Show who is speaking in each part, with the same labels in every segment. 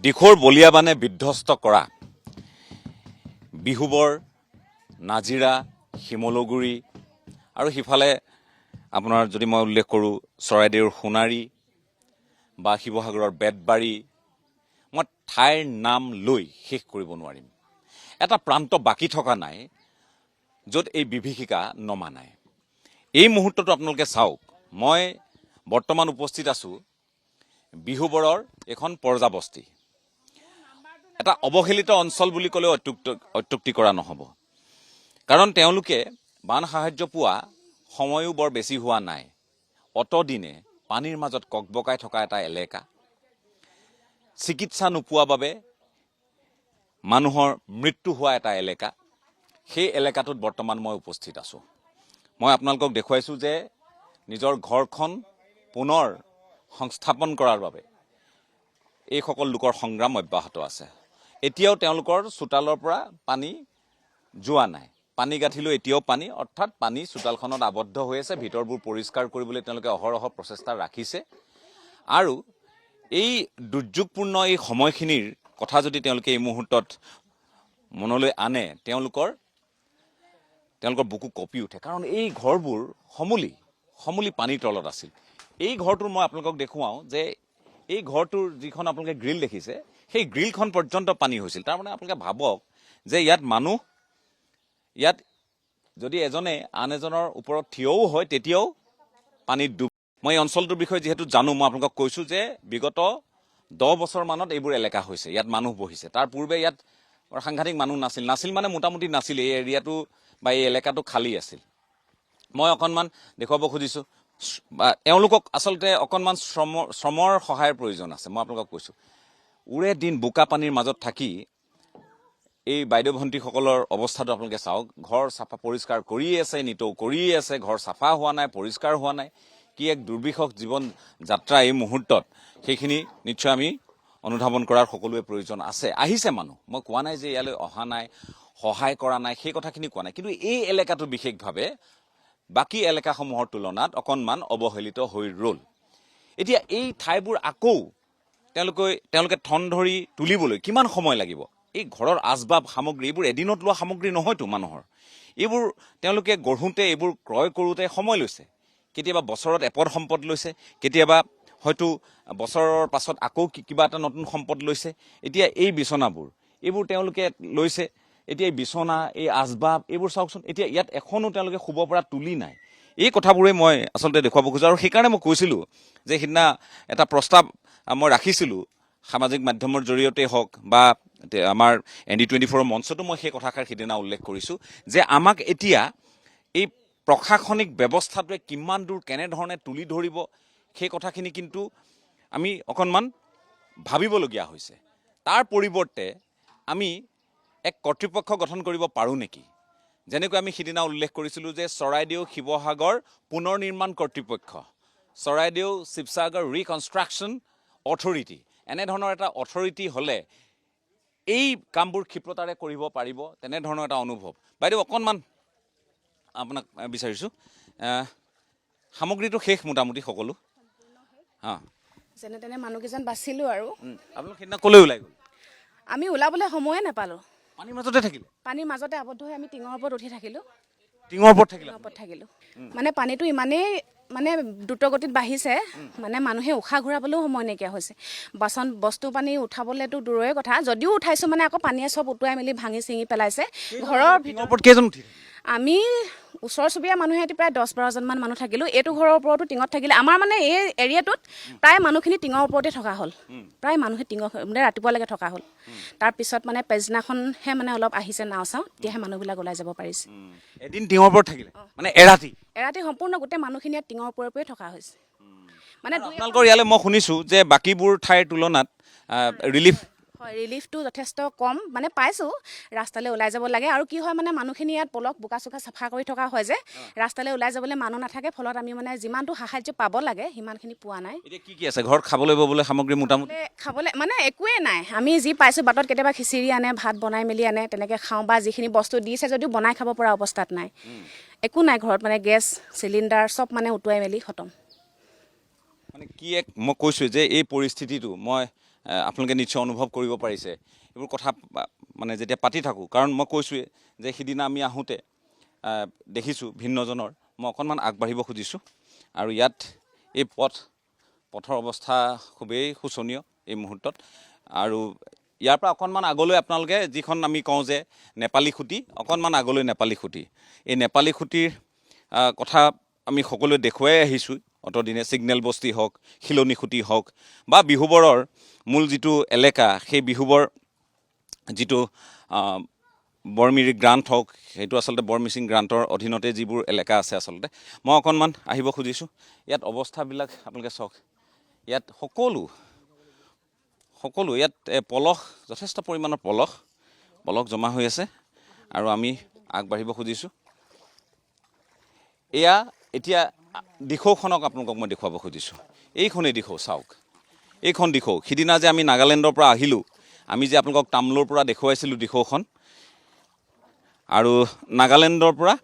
Speaker 1: দিখৌৰ বলিয়াবানে বিধ্বস্ত কৰা বিহুবৰ নাজিৰা শিমলুগুৰি আৰু সিফালে আপোনাৰ যদি মই উল্লেখ কৰোঁ চৰাইদেউৰ সোণাৰী বা শিৱসাগৰৰ বেতবাৰী মই ঠাইৰ নাম লৈ শেষ কৰিব নোৱাৰিম। এটা প্ৰান্ত বাকী থকা নাই য'ত এই বিভীষিকা নমা নাই। এই মুহূৰ্তটো আপোনালোকে চাওক, মই বৰ্তমান উপস্থিত আছোঁ বিহুবৰৰ এখন পৰ্যাবস্তি। এটা অৱহেলিত অঞ্চল বুলি ক'লেও অত্যুক্তি কৰা নহ'ব, কাৰণ তেওঁলোকে বান সাহায্য পোৱা সময়ো বৰ বেছি হোৱা নাই। অতদিনে পানীৰ মাজত ককবকাই থকা এটা এলেকা, চিকিৎসা নোপোৱা বাবে মানুহৰ মৃত্যু হোৱা এটা এলেকা, সেই এলেকাটোত বৰ্তমান মই উপস্থিত আছোঁ। মই আপোনালোকক দেখুৱাইছোঁ যে নিজৰ ঘৰখন পুনৰ সংস্থাপন কৰাৰ বাবে এইসকল লোকৰ সংগ্ৰাম অব্যাহত আছে। এতিয়াও তেওঁলোকৰ চোতালৰ পৰা পানী যোৱা নাই, পানী গাঁঠিলেও এতিয়াও পানী, অৰ্থাৎ পানী চোতালখনত আবদ্ধ হৈ আছে। ভিতৰবোৰ পৰিষ্কাৰ কৰিবলৈ তেওঁলোকে অহৰহ প্ৰচেষ্টা ৰাখিছে। আৰু এই দুৰ্যোগপূৰ্ণ এই সময়খিনিৰ কথা যদি তেওঁলোকে এই মুহূৰ্তত মনলৈ আনে, তেওঁলোকৰ বুকু কঁপি উঠে, কাৰণ এই ঘৰবোৰ সমূলি পানীৰ তলত আছিল। এই ঘৰটোৰ মই আপোনালোকক দেখুৱাওঁ যে এই ঘৰটোৰ যিখন আপোনালোকে গ্ৰিল দেখিছে, সেই গ্ৰিলখন পৰ্যন্ত পানী হৈছিল। তাৰমানে আপোনালোকে ভাবক যে ইয়াত যদি এজনে আন এজনৰ ওপৰত থিয়ও হয় তেতিয়াও পানীত ডুব। মই এই অঞ্চলটোৰ বিষয়ে যিহেতু জানো, মই আপোনালোকক কৈছোঁ যে বিগত 10 বছৰমানত এইবোৰ এলেকা হৈছে, ইয়াত মানুহ বহিছে। তাৰ পূৰ্বে ইয়াত সাংঘাতিক মানুহ নাছিল মানে মোটামুটি নাছিল। এই এৰিয়াটো বা এই এলেকাটো খালী আছিল। মই অকণমান দেখুৱাব খুজিছোঁ, এওঁলোকক আচলতে অকণমান শ্ৰমৰ সহায়ৰ প্ৰয়োজন আছে। মই আপোনালোকক কৈছোঁ, ওৰে দিন বোকা পানীৰ মাজত থাকি এই বাইদেউ ভণ্টিসকলৰ অৱস্থাটো আপোনালোকে চাওক। ঘৰ চাফা পৰিষ্কাৰ কৰিয়ে আছে, নিতৌ কৰিয়ে আছে, ঘৰ চাফা হোৱা নাই, পৰিষ্কাৰ হোৱা নাই। কি এক দুৰ্বিষহ জীৱন যাত্ৰা এই মুহূৰ্তত, সেইখিনি নিশ্চয় আমি অনুধাৱন কৰাৰ সকলোৱে প্ৰয়োজন আছে। আহিছে মানুহ, মই কোৱা নাই যে ইয়ালৈ অহা নাই, সহায় কৰা নাই, সেই কথাখিনি কোৱা নাই। কিন্তু এই এলেকাটো বিশেষভাৱে বাকী এলেকাসমূহৰ তুলনাত অকণমান অৱহেলিত হৈ ৰ'ল। এতিয়া এই ঠাইবোৰ আকৌ তেওঁলোকে ঠন ধৰি তুলিবলৈ কিমান সময় লাগিব? এই ঘৰৰ আচবাব সামগ্ৰী, এইবোৰ এদিনত লোৱা সামগ্ৰী নহয়তো মানুহৰ। এইবোৰ তেওঁলোকে গঢ়োঁতে, এইবোৰ ক্ৰয় কৰোঁতে সময় লৈছে। কেতিয়াবা বছৰত এপদ সম্পদ লৈছে, কেতিয়াবা হয়তো বছৰৰ পাছত আকৌ কিবা এটা নতুন সম্পদ লৈছে। এতিয়া এই বিচনাবোৰ, এইবোৰ তেওঁলোকে লৈছে। এতিয়া এই বিচনা, এই আচবাব, এইবোৰ চাওকচোন, এতিয়া ইয়াত এখনো তেওঁলোকে শুব পৰা তুলি নাই। এই কথাবোৰে মই আচলতে দেখুৱাব খোজোঁ। আৰু সেইকাৰণে মই কৈছিলোঁ যে সিদিনা এটা প্ৰস্তাৱ মই ৰাখিছিলোঁ, সামাজিক মাধ্যমৰ জৰিয়তে হওক বা আমাৰ ND24 মঞ্চতো মই সেই কথাষাৰ সিদিনা উল্লেখ কৰিছোঁ যে আমাক এতিয়া এই প্ৰশাসনিক ব্যৱস্থাটোৱে কিমান দূৰ কেনেধৰণে তুলি ধৰিব, সেই কথাখিনি কিন্তু আমি অকণমান ভাবিবলগীয়া হৈছে। তাৰ পৰিৱৰ্তে আমি এক কৰ্তৃপক্ষ গঠন কৰিব পাৰোঁ নেকি? যেনেকৈ আমি সিদিনা উল্লেখ কৰিছিলোঁ যে চৰাইদেউ শিৱসাগৰ পুনৰ নিৰ্মাণ কৰ্তৃপক্ষ, চৰাইদেউ শিৱসাগৰ ৰিকনষ্ট্ৰাকশ্যন অথৰিটি, এনেধৰণৰ এটা অথৰিটি হ'লে এই কামবোৰ ক্ষিপ্ৰতাৰে কৰিব পাৰিব, তেনেধৰণৰ এটা অনুভৱ। বাইদেউ অকণমান আপোনাক বিচাৰিছোঁ, সামগ্ৰীটো শেষ মোটামুটি সকলো? অঁ,
Speaker 2: যেনে তেনে মানুহকেইজন বাচিলোঁ আৰু।
Speaker 1: আপোনালোক সিদিনা ক'লৈ ওলাই গ'ল?
Speaker 2: আমি ওলাবলৈ সময়ে নাপালোঁ।
Speaker 1: পানীৰ মাজতে থাকিলে?
Speaker 2: পানীৰ মাজতে আবদ্ধ হৈ আমি টিঙৰ ওপৰত উঠি থাকিলোঁ।
Speaker 1: টিঙৰ ওপৰত থাকিলোঁ?
Speaker 2: মানে পানীটো ইমানেই দ্ৰুতগতিত বাঢ়িছে, মানে মানুহে উশাহ ঘূৰাবলৈও সময় নাইকিয়া হৈছে। বস্তু পানী উঠাবলৈতো দূৰৰে কথা, যদিও উঠাইছোঁ মানে আকৌ পানীয়ে চব উটুৱাই মেলি ভাঙি চিঙি পেলাইছে। ঘৰৰ
Speaker 1: ভিতৰত কেইজন উঠি?
Speaker 2: আমি ওচৰ চুবুৰীয়া মানুহে প্ৰায় 10-12জনমান মানুহ থাকিলোঁ। এইটো ঘৰৰ ওপৰতো টিঙত থাকিলে। আমাৰ মানে এই এৰিয়াটোত প্ৰায় মানুহখিনি টিঙৰ ওপৰতে থকা হ'ল। প্ৰায় মানুহে মানে ৰাতিপুৱালৈকে থকা হ'ল। তাৰপিছত মানে পিছদিনাখনহে মানে অলপ আহিছে নাও চাওঁ, তেতিয়াহে মানুহবিলাক ওলাই যাব পাৰিছে।
Speaker 1: এদিন টিঙৰ ওপৰত থাকিলে মানে এৰাতি
Speaker 2: সম্পূৰ্ণ গোটেই মানুহখিনি ইয়াত টিঙৰ ওপৰে থকা হৈছে। মানে
Speaker 1: আপোনালোকৰ ইয়ালৈ মই শুনিছোঁ যে বাকীবোৰ ঠাইৰ তুলনাত
Speaker 2: ৰিলিফটো যথেষ্ট কম মানে পাইছোঁ। ৰাস্তালৈ ওলাই যাব লাগে, আৰু কি হয় মানে মানুহখিনি ইয়াত পলস বোকা চোকা চাফা কৰি থকা হয় যে ৰাস্তালৈ ওলাই যাবলৈ মানুহ নাথাকে, ফলত আমি মানে যিমানটো সাহায্য পাব লাগে সিমানখিনি পোৱা নাই।
Speaker 1: এতিয়া কি আছে ঘৰত খাবলৈ ববলৈ সামগ্ৰী? মোটামুটি
Speaker 2: খাবলৈ মানে একোৱেই নাই। আমি যি পাইছোঁ বাটত কেতিয়াবা খিচিৰি আনে, ভাত বনাই মেলি আনে, তেনেকৈ খাওঁ, বা যিখিনি বস্তু দিছে যদিও বনাই খাব পৰা অৱস্থাত নাই। একো নাই ঘৰত, মানে গেছ চিলিণ্ডাৰ চব মানে উটুৱাই মেলি খতম।
Speaker 1: মানে কি মই কৈছোঁ যে এই পৰিস্থিতিটো মই আপোনালোকে নিশ্চয় অনুভৱ কৰিব পাৰিছে এইবোৰ কথা মানে যেতিয়া পাতি থাকোঁ কাৰণ মই কৈছোঁৱে যে সিদিনা আমি আহোঁতে দেখিছোঁ ভিন্নজনৰ মই অকণমান আগবাঢ়িব খুজিছোঁ আৰু ইয়াত এই পথৰ অৱস্থা খুবেই শোচনীয় এই মুহূৰ্তত আৰু ইয়াৰ পৰা অকণমান আগলৈ আপোনালোকে যিখন আমি কওঁ যে নেপালী খুঁটি অকণমান আগলৈ নেপালী খুঁটি এই নেপালী খুঁটিৰ কথা আমি সকলোৱে দেখুৱাই আহিছোঁ অতদিনে ছিগনেল বস্তি হওক শিলনি খুঁটি হওক বা বিহুবৰৰ মূল যিটো এলেকা সেই বিহুবৰ যিটো বৰমিৰি গ্ৰাণ্ট হওক সেইটো আচলতে বৰমিচিং গ্ৰাণ্টৰ অধীনতে যিবোৰ এলেকা আছে আচলতে মই অকণমান আহিব খুজিছোঁ ইয়াত অৱস্থাবিলাক আপোনালোকে চাওক ইয়াত সকলো ইয়াত পলস যথেষ্ট পৰিমাণৰ পলস জমা হৈ আছে আৰু আমি আগবাঢ়িব খুজিছোঁ এয়া এতিয়া দিখৌখনক আপোনালোকক মই দেখুৱাব খুজিছোঁ এইখনেই দিখৌ চাওক এইখন দিখৌ সিদিনা যে আমি নাগালেণ্ডৰ পৰা আহিলোঁ আমি যে আপোনালোকক তামোলৰ পৰা দেখুৱাইছিলোঁ দিখৌখন আৰু নাগালেণ্ডৰ পৰা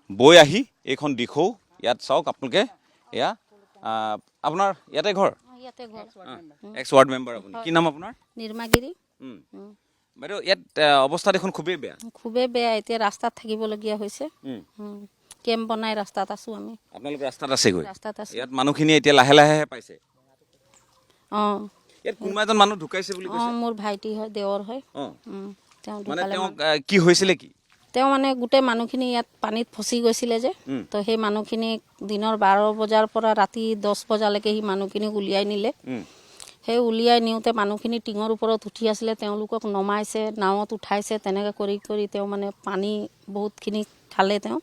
Speaker 1: বৈ আহি এইখন দিখৌ ইয়াত চাওক আপোনালোকে এয়া আপোনাৰ ইয়াতে ঘৰ এক্স ৱাৰ্ড মেম্বাৰ আপুনি কি নাম আপোনাৰ
Speaker 3: নিৰ্মাগিৰি
Speaker 1: বাইদেউ ইয়াত অৱস্থা দেখোন খুবেই বেয়া
Speaker 3: এতিয়া ৰাস্তাত থাকিবলগীয়া হৈছে কেম্প বনাই ৰাস্তাত আছোঁ আমি
Speaker 1: আপোনালোক ৰাস্তাত আছেগৈ
Speaker 3: ৰাস্তাত আছোঁ
Speaker 1: ইয়াত মানুহখিনি এতিয়া লাহে লাহে পাইছে
Speaker 3: অঁ
Speaker 1: ইয়াত কোনোবা এজন মানুহ ঢুকাইছে বুলি কৈছে
Speaker 3: মোৰ ভাইটি হয় দেৱৰ হয় তেওঁ
Speaker 1: মানে
Speaker 3: ঢুকালে
Speaker 1: তেওঁ কি হৈছিলে কি
Speaker 3: তেওঁ মানে গোটেই মানুহখিনি ইয়াত পানীত ফচি গৈছিলে যে তো সেই মানুহখিনিক দিনৰ 12 বজাৰ পৰা ৰাতি 10 বজালৈকে সি মানুহখিনিক উলিয়াই নিলে সেই উলিয়াই নিওঁতে মানুহখিনি টিঙৰ ওপৰত উঠি আছিলে তেওঁলোকক নমাইছে নাৱত উঠাইছে তেনেকৈ কৰি তেওঁ মানে পানী বহুতখিনি খালে তেওঁ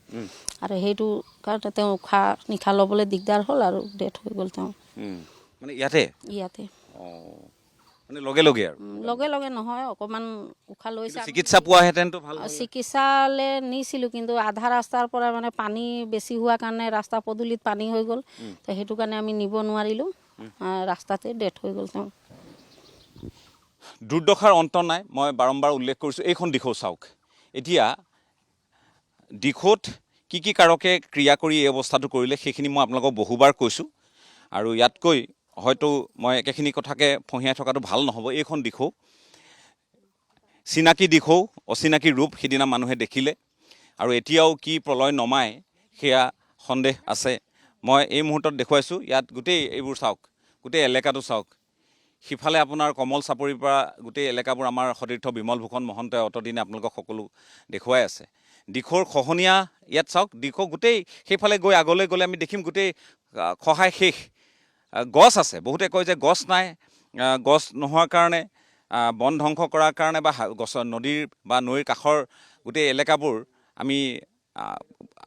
Speaker 3: আৰু সেইটো কাৰণে তেওঁ উশাহ নিশাহ ল'বলৈ দিগদাৰ হ'ল আৰু ডেথ হৈ গ'ল তেওঁ
Speaker 1: মানে ইয়াতে মানে লগে
Speaker 3: লগে নহয় অকণমান উশাহ লৈছে
Speaker 1: চিকিৎসা পোৱাহেঁতেনতো ভাল
Speaker 3: চিকিৎসালৈ নিছিলোঁ কিন্তু আধা ৰাস্তাৰ পৰা মানে পানী বেছি হোৱাৰ কাৰণে ৰাস্তা পদূলিত পানী হৈ গ'ল তো সেইটো কাৰণে আমি নিব নোৱাৰিলোঁ ৰাস্তাতে ডেথ হৈ গ'ল তেওঁ
Speaker 1: দুৰ্দশাৰ অন্ত নাই মই বাৰম্বাৰ উল্লেখ কৰিছোঁ এইখন দিখৌ চাওক এতিয়া দিখৌত কি কাৰকে ক্ৰিয়া কৰি এই অৱস্থাটো কৰিলে সেইখিনি মই আপোনালোকক বহুবাৰ কৈছোঁ আৰু ইয়াতকৈ হয়তো মই একেখিনি কথাকে ফঁহিয়াই থকাটো ভাল নহ'ব এইখন দিখৌ চিনাকি দিখৌ অচিনাকি ৰূপ সিদিনা মানুহে দেখিলে আৰু এতিয়াও কি প্ৰলয় নমায় সেয়া সন্দেহ আছে মই এই মুহূৰ্তত দেখুৱাইছোঁ ইয়াত গোটেই এইবোৰ চাওক গোটেই এলেকাটো চাওক সিফালে আপোনাৰ কমল চাপৰিৰ পৰা গোটেই এলেকাবোৰ আমাৰ সতীৰ্থ বিমল ভূষণ মহন্তই অতদিনে আপোনালোকক সকলো দেখুৱাই আছে দিখৌৰ খহনীয়া ইয়াত চাওক দিখৌ গোটেই সেইফালে গৈ আগলৈ গ'লে আমি দেখিম গোটেই খহাই শেষ গছ আছে বহুতে কয় যে গছ নাই গছ নোহোৱাৰ কাৰণে বন ধ্বংস কৰাৰ কাৰণে বা গছৰ নদীৰ বা নৈৰ কাষৰ গোটেই এলেকাবোৰ আমি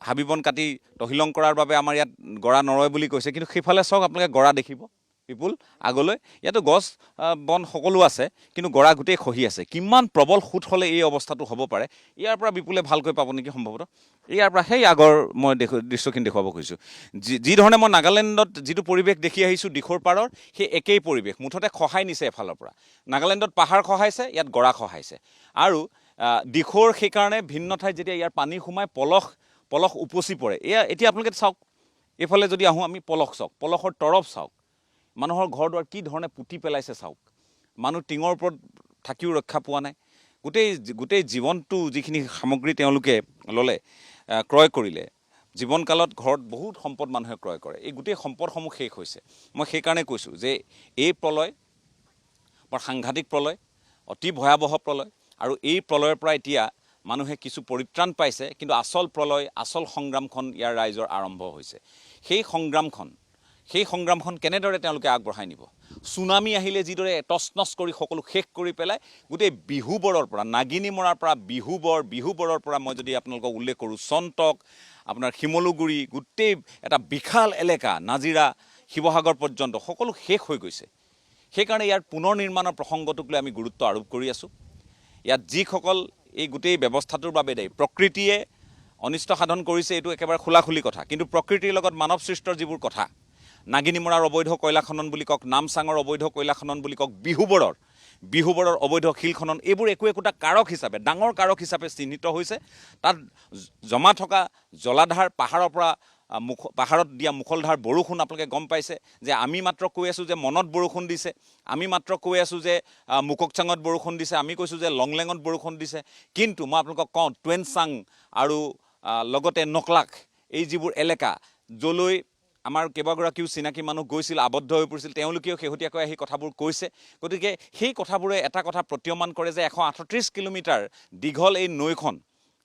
Speaker 1: হাবি বন কাটি তহিলং কৰাৰ বাবে আমাৰ ইয়াত গৰা নৰয় বুলি কৈছে কিন্তু সেইফালে চাওক আপোনালোকে গৰা দেখিব বিপুল আগলৈ ইয়াতো গছ বন সকলো আছে কিন্তু গৰা গোটেই খহি আছে কিমান প্ৰবল সুত হ'লে এই অৱস্থাটো হ'ব পাৰে ইয়াৰ পৰা বিপুলে ভালকৈ পাব নেকি সম্ভৱতঃ ইয়াৰ পৰা সেই আগৰ মই দৃশ্যখিনি দেখুৱাব খুজিছোঁ যি ধৰণে মই নাগালেণ্ডত যিটো পৰিৱেশ দেখি আহিছোঁ দিখৌৰ পাৰৰ সেই একেই পৰিৱেশ মুঠতে খহাই নিছে এফালৰ পৰা নাগালেণ্ডত পাহাৰ খহাইছে ইয়াত গৰা খহাইছে আৰু দিখৌৰ সেইকাৰণে ভিন্ন ঠাইত যেতিয়া ইয়াৰ পানী সোমাই পলস উপচি পৰে এতিয়া আপোনালোকে চাওক এইফালে যদি আহোঁ আমি পলস চাওক পলসৰ তৰফ চাওক মানুহৰ ঘৰ দুৱাৰ কি ধৰণে পুতি পেলাইছে চাওক মানুহ টিঙৰ ওপৰত থাকিও ৰক্ষা পোৱা নাই গোটেই জীৱনটো যিখিনি সামগ্ৰী তেওঁলোকে ল'লে ক্ৰয় কৰিলে জীৱনকালত ঘৰত বহুত সম্পদ মানুহে ক্ৰয় কৰে এই গোটেই সম্পদসমূহ শেষ হৈছে মই সেইকাৰণে কৈছোঁ যে এই প্ৰলয় বৰ সাংঘাতিক প্ৰলয় অতি ভয়াৱহ প্ৰলয় আৰু এই প্ৰলয়ৰ পৰা এতিয়া মানুহে কিছু পৰিত্ৰাণ পাইছে কিন্তু আচল প্ৰলয় আচল সংগ্ৰামখন ইয়াৰ ৰাইজৰ আৰম্ভ হৈছে সেই সংগ্ৰামখন কেনেদৰে তেওঁলোকে আগবঢ়াই নিব চুনামি আহিলে যিদৰে তছনছ কৰি সকলো শেষ কৰি পেলাই গোটেই বিহুবৰৰ পৰা নাগিনী মৰাৰ পৰা বিহুবৰৰ পৰা মই যদি আপোনালোকক উল্লেখ কৰোঁ চন্তক আপোনাৰ শিমলুগুৰি গোটেই এটা বিশাল এলেকা নাজিৰা শিৱসাগৰ পৰ্যন্ত সকলো শেষ হৈ গৈছে সেইকাৰণে ইয়াৰ পুনৰ নিৰ্মাণৰ প্ৰসংগটোক লৈ আমি গুৰুত্ব আৰোপ কৰি আছোঁ ইয়াত যিসকল এই গোটেই ব্যৱস্থাটোৰ বাবে দেই প্ৰকৃতিয়ে অনিষ্ট সাধন কৰিছে এইটো একেবাৰে খোলাখুলি কথা কিন্তু প্ৰকৃতিৰ লগত মানৱ সৃষ্টৰ যিবোৰ কথা নাগিনী মৰাৰ অবৈধ কয়লা খনন বুলি কওক নামচাঙৰ অবৈধ কয়লা খনন বুলি কওক বিহুবৰৰ অবৈধ শিল খনন এইবোৰ একোটা কাৰক হিচাপে ডাঙৰ কাৰক হিচাপে চিহ্নিত হৈছে তাত জমা থকা জলাধাৰ পাহাৰৰ পৰা পাহাৰত দিয়া মুখলধাৰ বৰষুণ আপোনালোকে গম পাইছে যে আমি মাত্ৰ কৈ আছোঁ যে মনত বৰষুণ দিছে, আমি মাত্ৰ কৈ আছোঁ যে মুককচাঙত বৰষুণ দিছে, আমি কৈছোঁ যে লংলেঙত বৰষুণ দিছে, কিন্তু মই আপোনালোকক কওঁ টুৱেনচাং আৰু লগতে নকলাক এই যিবোৰ এলেকা য'লৈ আমাৰ কেইবাগৰাকীও চিনাকি মানুহ গৈছিল, আবদ্ধ হৈ পৰিছিল, তেওঁলোকেও শেহতীয়াকৈ আহি কথাবোৰ কৈছে। গতিকে সেই কথাবোৰে এটা কথা প্ৰতীয়মান কৰে যে 138 কিলোমিটাৰ দীঘল এই নৈখন,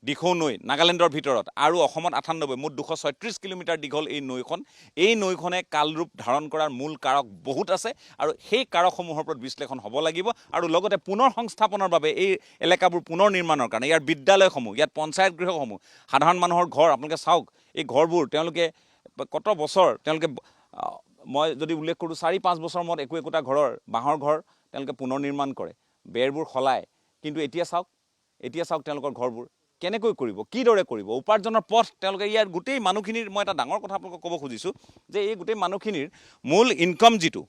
Speaker 1: দিখৌ নৈ নাগালেণ্ডৰ ভিতৰত, আৰু অসমত 98, মুঠ 236 কিলোমিটাৰ দীঘল এই নৈখনে কালৰূপ ধাৰণ কৰাৰ মূল কাৰক বহুত আছে, আৰু সেই কাৰকসমূহৰ ওপৰত বিশ্লেষণ হ'ব লাগিব। আৰু লগতে পুনৰ সংস্থাপনৰ বাবে এই এলেকাবোৰ পুনৰ নিৰ্মাণৰ কাৰণে ইয়াৰ বিদ্যালয়সমূহ, ইয়াত পঞ্চায়ত গৃহসমূহ, সাধাৰণ মানুহৰ ঘৰ আপোনালোকে চাওক, এই ঘৰবোৰ তেওঁলোকে কত বছৰ তেওঁলোকে, মই যদি উল্লেখ কৰোঁ 4-5 বছৰ মূৰত একোটা ঘৰৰ বাঁহৰ ঘৰ তেওঁলোকে পুনৰ নিৰ্মাণ কৰে, বেৰবোৰ সলায়, কিন্তু এতিয়া চাওক তেওঁলোকৰ ঘৰবোৰ কেনেকৈ কৰিব, কিদৰে কৰিব, উপাৰ্জনৰ পথ তেওঁলোকে, ইয়াৰ গোটেই মানুহখিনিৰ, মই এটা ডাঙৰ কথা আপোনালোকক ক'ব খুজিছোঁ যে এই গোটেই মানুহখিনিৰ মূল ইনকাম যিটো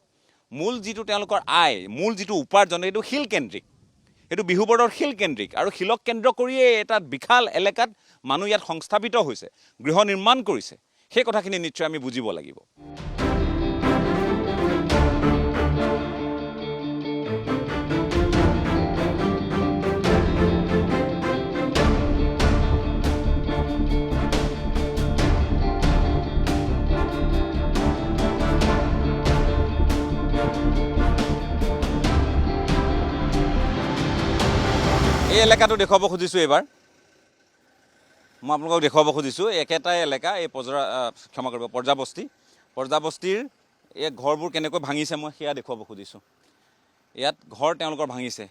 Speaker 1: তেওঁলোকৰ আয়, মূল যিটো উপাৰ্জন, এইটো শিলকেন্দ্ৰিক, এইটো বিহুবৰ্ডৰ শিলকেন্দ্ৰিক, আৰু শিলক কেন্দ্ৰ কৰিয়ে এটা বিশাল এলেকাত মানুহ ইয়াত সংস্থাপিত হৈছে, গৃহ নিৰ্মাণ কৰিছে। সেই কথাখিনি নিশ্চয় আমি বুজিব লাগিব। এই এলেকাটো দেখুৱাব খুজিছোঁ এইবাৰ, মই আপোনালোকক দেখুৱাব খুজিছোঁ একেটাই এলেকা, এই পৰ্যাবস্তিৰ এই ঘৰবোৰ কেনেকৈ ভাঙিছে মই সেয়া দেখুৱাব খুজিছোঁ। ইয়াত ঘৰ তেওঁলোকৰ ভাঙিছে,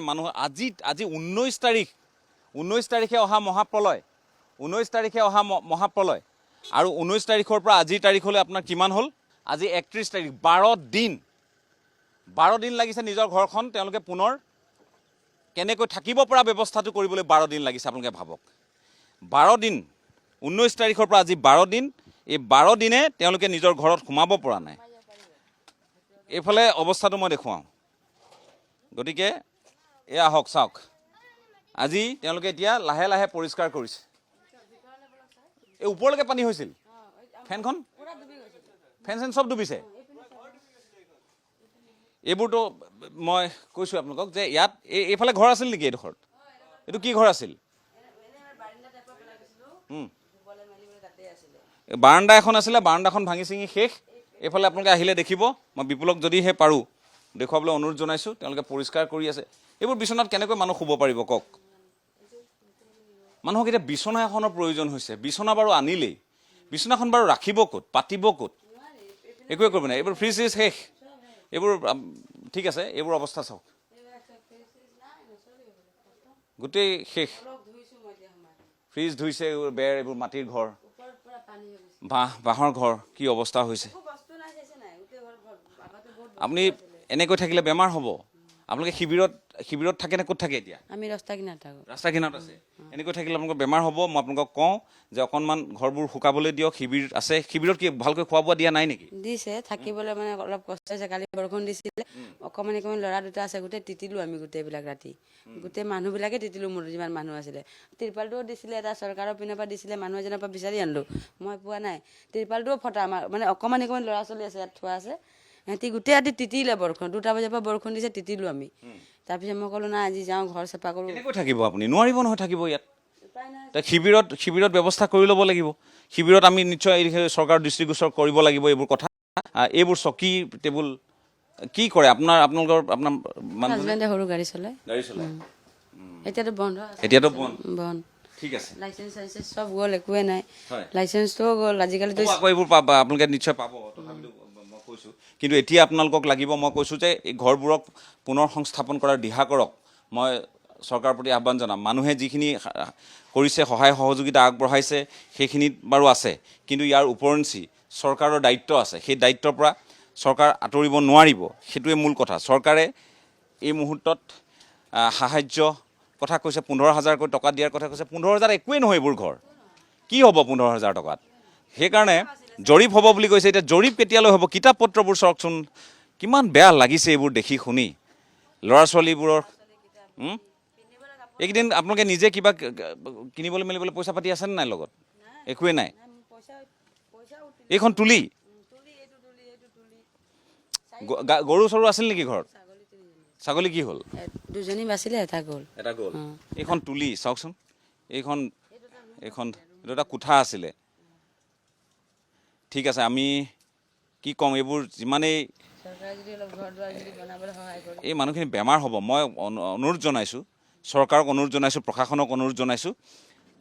Speaker 1: মানুহ আজি 19 তাৰিখে অহা মহাপ্ৰলয়, 19 তাৰিখে অহা মহাপ্ৰলয়, আৰু 19 তাৰিখৰ পৰা আজিৰ তাৰিখলৈ আপোনাৰ কিমান হ'ল, আজি 31 তাৰিখ, 12 দিন লাগিছে নিজৰ ঘৰখন তেওঁলোকে পুনৰ কেনেকৈ থাকিব পৰা ব্যৱস্থাটো কৰিবলৈ 12 দিন লাগিছে। আপোনালোকে ভাবক, 12 দিন, 19 তাৰিখৰ পৰা আজি 12 দিন, এই 12 দিনে তেওঁলোকে নিজৰ ঘৰত সোমাব পৰা নাই। এইফালে অৱস্থাটো মই দেখুৱাওঁ, গতিকে এয়া আহক চাওক, আজি তেওঁলোকে এতিয়া লাহে লাহে পৰিষ্কাৰ কৰিছে। এই ওপৰলৈকে পানী হৈছিল, ফেন চব ডুবিছে। এইবোৰতো মই কৈছোঁ আপোনালোকক যে ইয়াত এইফালে ঘৰ আছিল নেকি, এইডোখৰত এইটো কি ঘৰ আছিল, বাৰাণ্ডা এখন আছিলে, বাৰাণ্ডাখন ভাঙি চিঙি শেষ। এইফালে আপোনালোকে আহিলে দেখিব, মই বিপুলক যদিহে পাৰোঁ দেখুৱাবলৈ অনুৰোধ জনাইছোঁ, তেওঁলোকে পৰিষ্কাৰ কৰি আছে। এইবোৰ বিচনাত কেনেকৈ মানুহ শুব পাৰিব কওক, মানুহক এতিয়া বিচনা এখনৰ প্ৰয়োজন হৈছে, বিচনা বাৰু আনিলেই, বিচনাখন বাৰু ৰাখিব ক'ত, পাতিব ক'ত, একোৱে কৰিব নাই। এইবোৰ ফ্ৰিজ শেষ, এইবোৰ ঠিক আছে, এইবোৰ অৱস্থা চাওক, গোটেই শেষ, ফ্ৰিজ ধুইছে, বেৰ, এইবোৰ মাটিৰ ঘৰ, বাঁহৰ ঘৰ, কি অৱস্থা হৈছে। আপুনি এনেকৈ থাকিলে বেমাৰ হ'ব। আপোনালোকে শিবিৰত থাকে নে ক'ত থাকে এতিয়া?
Speaker 4: আমি ৰাস্তা কিনাৰত থাকোঁ।
Speaker 1: ৰাস্তা কিনাৰত আছে। এনেকৈ থাকিলে আপোনালোকৰ বেমাৰ হ'ব। মই আপোনালোকক কওঁ যে অকণমান ঘৰবোৰ শুকাবলৈ দিয়ক। শিবিৰ আছে, শিবিৰত কি ভালকৈ খোৱা বোৱা দিয়া নাই নেকি?
Speaker 4: দিছে, থাকিবলৈ মানে অলপ কষ্ট হৈছে। কালি বৰষুণ দিছিলে, অকণমান ল'ৰা দুটা আছে, গোটেই তিতিলোঁ আমি গোটেইবিলাক ৰাতি, গোটেই মানুহবিলাকে তিতিলোঁ, মোৰ যিমান মানুহ আছিলে। তিৰপালটোও দিছিলে, এটা চৰকাৰৰ পিনৰ পৰা দিছিলে, মানুহ এজনৰ পৰা বিচাৰি আনিলোঁ, মই পোৱা নাই। তিৰপালটোও ফটা, আমাৰ মানে অকণমান ল'ৰা ছোৱালী আছে, ইয়াত থোৱা আছে, সিহঁতি গোটেই ৰাতি তিতিলে বৰষুণ, 2টা বজাৰ পৰা বৰষুণ দিছে, তিতিলোঁ আমি। তাৰপিছত মই ক'লোঁ নাই আজি যাওঁ, ঘৰ চাফা কৰোঁ।
Speaker 1: কেনেকৈ থাকিব আপুনি? নোৱাৰিব নহয় থাকিব ইয়াত। শিবিৰত ব্যৱস্থা কৰি ল'ব লাগিব। শিবিৰত আমি নিশ্চয় চৰকাৰৰ দৃষ্টিগোচৰ কৰিব লাগিব এইবোৰ কথা। এইবোৰ চকী টেবুল কি কৰে আপোনালোকৰ
Speaker 4: হাজবেণ্ডে সৰু গাড়ী চলায়, এতিয়াতো বন্ধ, বন্ধ।
Speaker 1: ঠিক আছে,
Speaker 4: লাইচেঞ্চ চব গ'ল, একোৱে নাই, লাইচেঞ্চটোও গ'ল। আজিকালিতো
Speaker 1: আকৌ এইবোৰ পাবা, আপোনালোকে নিশ্চয় পাব, তথাপিতো মই কৈছোঁ। কিন্তু এতিয়া আপোনালোকক লাগিব, মই কৈছোঁ যে এই ঘৰবোৰক পুনৰ সংস্থাপন কৰাৰ দিহা কৰক। মই চৰকাৰৰ প্ৰতি আহ্বান জনাম। মানুহে যিখিনি কৰিছে, সহায় সহযোগিতা আগবঢ়াইছে, সেইখিনিত বাৰু আছে, কিন্তু ইয়াৰ ওপৰঞ্চি চৰকাৰৰ দায়িত্ব আছে। সেই দায়িত্বৰ পৰা চৰকাৰ আঁতৰিব নোৱাৰিব, সেইটোৱে মূল কথা। চৰকাৰে এই মুহূৰ্তত সাহাৰ্য কথা কৈছে, 15,000কৈ টকা দিয়াৰ কথা কৈছে। 15,000 একোৱেই নহয়, এইবোৰ ঘৰ কি হ'ব 15,000 টকাত? সেইকাৰণে জৰীপ হ'ব বুলি কৈছে। এতিয়া জৰীপ কেতিয়ালৈ হ'ব? কিতাপ পত্ৰবোৰ চাওকচোন, কিমান বেয়া লাগিছে এইবোৰ দেখি শুনি। ল'ৰা ছোৱালীবোৰৰ এইকেইদিন আপোনালোকে নিজে কিবা কিনিবলৈ মেলিবলৈ পইচা পাতি আছেনে নাই লগত? একোৱেই নাই। এইখন তুলি গৰু চৰু আছিল নেকি ঘৰত ছাগলী কি হ'ল
Speaker 4: দুজনী বাচিলে এটা গ'ল
Speaker 1: এটা গ'ল এইখন তুলি চাওকচোন এইখন এইটো এটা কোঠা আছিলে ঠিক আছে আমি কি কম এইবোৰ যিমানেই
Speaker 4: চৰকাৰে যদি অলপ ঘৰ দুৱাৰ যদি বনাবলৈ সহায় কৰে
Speaker 1: এই মানুহখিনি বেমাৰ হ'ব মই অনুৰোধ জনাইছোঁ চৰকাৰক অনুৰোধ জনাইছোঁ প্ৰশাসনক অনুৰোধ জনাইছোঁ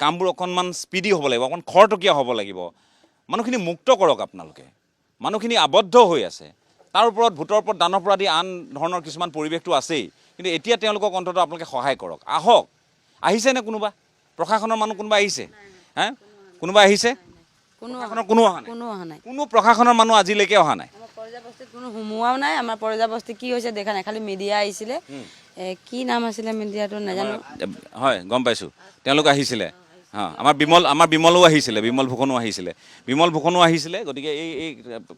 Speaker 1: কামবোৰ অকণমান স্পীডি হ'ব লাগিব অকণ খৰতকীয়া হ'ব লাগিব মানুহখিনি মুক্ত কৰক আপোনালোকে মানুহখিনি আবদ্ধ হৈ আছে তাৰ ওপৰত ভোটৰ ওপৰত দানৰ পৰা আদি আন ধৰণৰ কিছুমান পৰিৱেশটো আছেই কিন্তু এতিয়া তেওঁলোকক অন্ততঃ আপোনালোকে সহায় কৰক আহক আহিছেনে কোনোবা প্ৰশাসনৰ মানুহ কোনোবা আহিছে হে কোনোবা আহিছে প্ৰশাসনৰ কোনো অহা নাই কোনো প্ৰশাসনৰ মানুহ আজিলৈকে অহা নাই
Speaker 4: আমাৰ পৰ্যাবস্তিত কোনো সোমোৱাও নাই আমাৰ পৰ্যাবস্তি কি হৈছে দেখা নাই খালি মিডিয়া আহিছিলে কি নাম আছিলে মিডিয়াটো নাজানো
Speaker 1: হয় গম পাইছোঁ তেওঁলোক আহিছিলে আমাৰ বিমলো আহিছিলে বিমল ফুকনো আহিছিলে গতিকে এই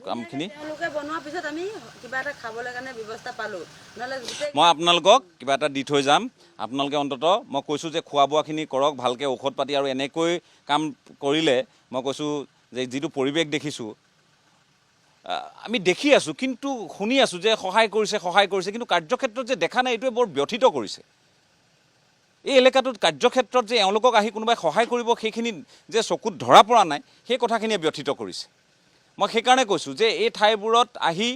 Speaker 1: কামখিনি
Speaker 4: তেওঁলোকে বনোৱাৰ পিছত আমি কিবা এটা খাবলৈ কাৰণে ব্যৱস্থা পালোঁ নহ'লে
Speaker 1: মই আপোনালোকক কিবা এটা দি থৈ যাম আপোনালোকে অন্ততঃ মই কৈছোঁ যে খোৱা বোৱাখিনি কৰক ভালকৈ ঔষধ পাতি আৰু এনেকৈ কাম কৰিলে মই কৈছোঁ যে যিটো পৰিৱেশ দেখিছোঁ আমি দেখি আছোঁ কিন্তু শুনি আছোঁ যে সহায় কৰিছে কিন্তু কাৰ্যক্ষেত্ৰত যে দেখা নাই এইটোৱে বৰ ব্যথিত কৰিছে এই এলেকাটোত কাৰ্যক্ষেত্ৰত যে এওঁলোকক আহি কোনোবাই সহায় কৰিব সেইখিনি যে চকুত ধৰা পৰা নাই সেই কথাখিনিয়ে ব্যথিত কৰিছে মই সেইকাৰণে কৈছোঁ যে এই ঠাইবোৰত আহি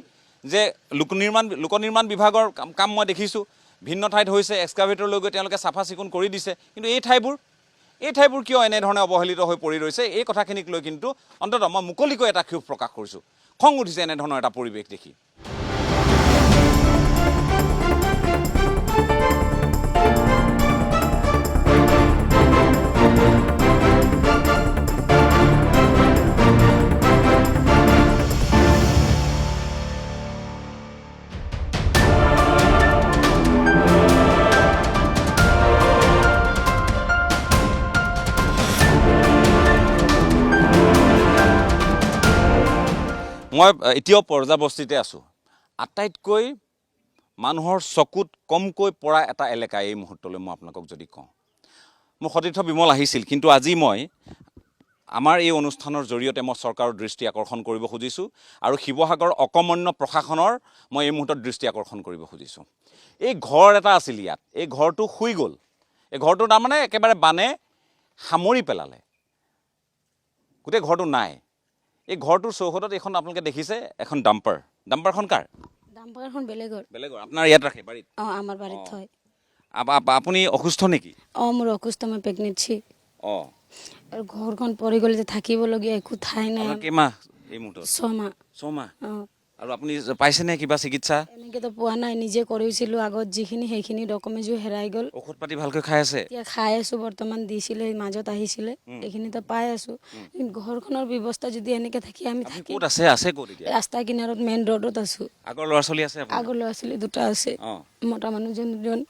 Speaker 1: যে লোক নিৰ্মাণ বিভাগৰ কাম মই দেখিছোঁ ভিন্ন ঠাইত হৈছে এক্সকাভেটৰ লৈ গৈ তেওঁলোকে চাফা চিকুণ কৰি দিছে কিন্তু এই ঠাইবোৰ কিয় এনেধৰণে অৱহেলিত হৈ পৰি ৰৈছে এই কথাখিনিক লৈ কিন্তু অন্ততঃ মই মুকলিকৈ এটা ক্ষোভ প্ৰকাশ কৰিছোঁ খং উঠিছে এনেধৰণৰ এটা পৰিৱেশ দেখি মই এতিয়াও পৰ্যাবস্তিতে আছোঁ আটাইতকৈ মানুহৰ চকুত কমকৈ পৰা এটা এলেকা এই মুহূৰ্তলৈ মই আপোনালোকক যদি কওঁ মোৰ সতীৰ্থ বিমল আহিছিল কিন্তু আজি মই আমাৰ এই অনুষ্ঠানৰ জৰিয়তে মই চৰকাৰৰ দৃষ্টি আকৰ্ষণ কৰিব খুজিছোঁ আৰু শিৱসাগৰ অকমন্য প্ৰশাসনৰ মই এই মুহূৰ্তত দৃষ্টি আকৰ্ষণ কৰিব খুজিছোঁ এই ঘৰ এটা আছিল ইয়াত এই ঘৰটো শুই গ'ল এই ঘৰটো তাৰমানে একেবাৰে বানে সামৰি পেলালে গোটেই ঘৰটো নাই এই ঘৰটোৰ চৌহদত এইখন আপোনালোকে দেখিছে এখন ডাম্পাৰখন কাৰ
Speaker 3: ডাম্পাৰখন বেলেগৰ
Speaker 1: আপোনাৰ ইয়াত ৰাখে বাৰীত
Speaker 3: আমাৰ বাৰীত থয়
Speaker 1: আপুনি অসুস্থ নেকি
Speaker 3: মোৰ অসুস্থ মই প্ৰেগনেঞ্চি
Speaker 1: অঁ
Speaker 3: আৰু ঘৰখন পৰি গ'লে যে থাকিবলগীয়া একো ঠাই নাই
Speaker 1: কেইমাহ এই মুহূৰ্তত
Speaker 3: 6 মাহ
Speaker 1: আৰু আপুনি পাইছেনে কিবা চিকিৎসা
Speaker 3: এনেকেতো পোৱা নাই নিজে কৰিছিলোঁ আগত যিখিনি সেইখিনি ডকুমেণ্টছো হেৰাই গ'ল
Speaker 1: ঔষধ পাতি ভালকৈ খাই আছে
Speaker 3: এতিয়া খাই আছোঁ বৰ্তমান দিছিলে মাজত আহিছিলে এইখিনিতো পাই আছোঁ ঘৰখনৰ ব্যৱস্থা যদি এনেকৈ থাকি আমি থাকি
Speaker 1: ক'ত আছে ক'ত এতিয়া
Speaker 3: ৰাস্তা কিনাৰত মেইন ৰোডত আছোঁ
Speaker 1: আগৰ ল'ৰা ছোৱালী আছে
Speaker 3: আগৰ ল'ৰা ছোৱালী দুটা আছে মতা মানুহজন দুজন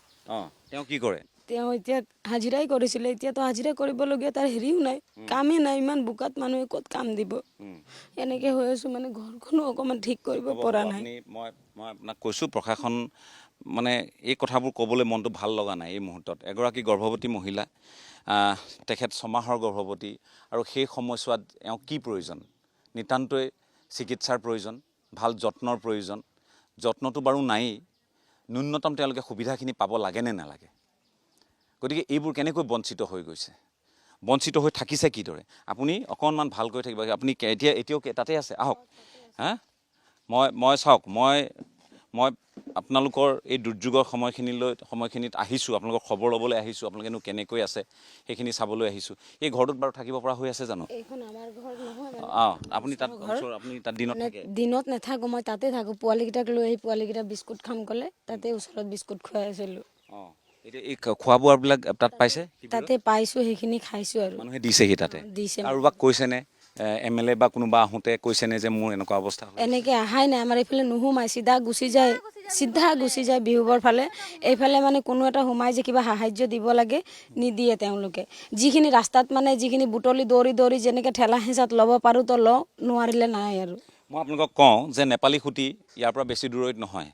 Speaker 1: তেওঁ কি কৰে
Speaker 3: তেওঁ এতিয়া হাজিৰাই কৰিছিলে এতিয়াতো হাজিৰা কৰিবলগীয়া তাৰ হেৰিও নাই কামেই নাই ইমান বোকাত মানুহে ক'ত কাম দিব এনেকৈ হৈ আছোঁ মানে ঘৰখনো অকণমান ঠিক কৰিব পৰা নাই
Speaker 1: মই আপোনাক কৈছোঁ প্ৰশাসন মানে এই কথাবোৰ ক'বলৈ মনটো ভাল লগা নাই এই মুহূৰ্তত এগৰাকী গৰ্ভৱতী মহিলা তেখেত 6 মাহৰ গৰ্ভৱতী আৰু সেই সময়ছোৱাত এওঁ কি প্ৰয়োজন নিতান্তই চিকিৎসাৰ প্ৰয়োজন ভাল যত্নৰ প্ৰয়োজন যত্নটো বাৰু নায়েই ন্যূনতম তেওঁলোকে সুবিধাখিনি পাব লাগে নে নালাগে গতিকে এইবোৰ কেনেকৈ বঞ্চিত হৈ গৈছে বঞ্চিত হৈ থাকিছে কিদৰে আপুনি অকণমান ভালকৈ থাকিব আপুনি এতিয়াও তাতে আছে আহক মই চাওক মই আপোনালোকৰ এই দুৰ্যোগৰ সময়খিনিত আহিছোঁ আপোনালোকৰ খবৰ ল'বলৈ আহিছোঁ আপোনালোকেনো কেনেকৈ আছে সেইখিনি চাবলৈ আহিছোঁ এই ঘৰটোত বাৰু থাকিব পৰা হৈ আছে জানো আপুনি তাত
Speaker 3: দিনত নাথাকোঁ মই তাতে থাকোঁ পোৱালীকেইটাক লৈ আহি পোৱালীকেইটা বিস্কুট খাম ক'লে তাতে ওচৰত বিস্কুট খুৱাই আছিলোঁ
Speaker 1: এই খোৱা বোৱাবিলাক তাত পাইছে
Speaker 3: তাতে পাইছোঁ সেইখিনি খাইছোঁ আৰু
Speaker 1: মানুহে দিছেহি তাতে কাৰোবাক কৈছেনে MLA বা কোনোবা আহোঁতে কৈছেনে যে মোৰ এনেকুৱা অৱস্থা
Speaker 3: এনেকৈ অহাই নাই আমাৰ এইফালে নোসোমাই চিধা গুচি যায় বিহুবৰ ফালে এইফালে মানে কোনো এটা সোমাই যে কিবা সাহাৰ্য দিব লাগে নিদিয়ে তেওঁলোকে যিখিনি ৰাস্তাত মানে যিখিনি বুটলি দৌৰি যেনেকৈ ঠেলা হেঁচাত ল'ব পাৰোঁ তো লওঁ নোৱাৰিলে নাই আৰু
Speaker 1: মই আপোনালোকক কওঁ যে নেপালী খুঁটি ইয়াৰ পৰা বেছি দূৰৈত নহয়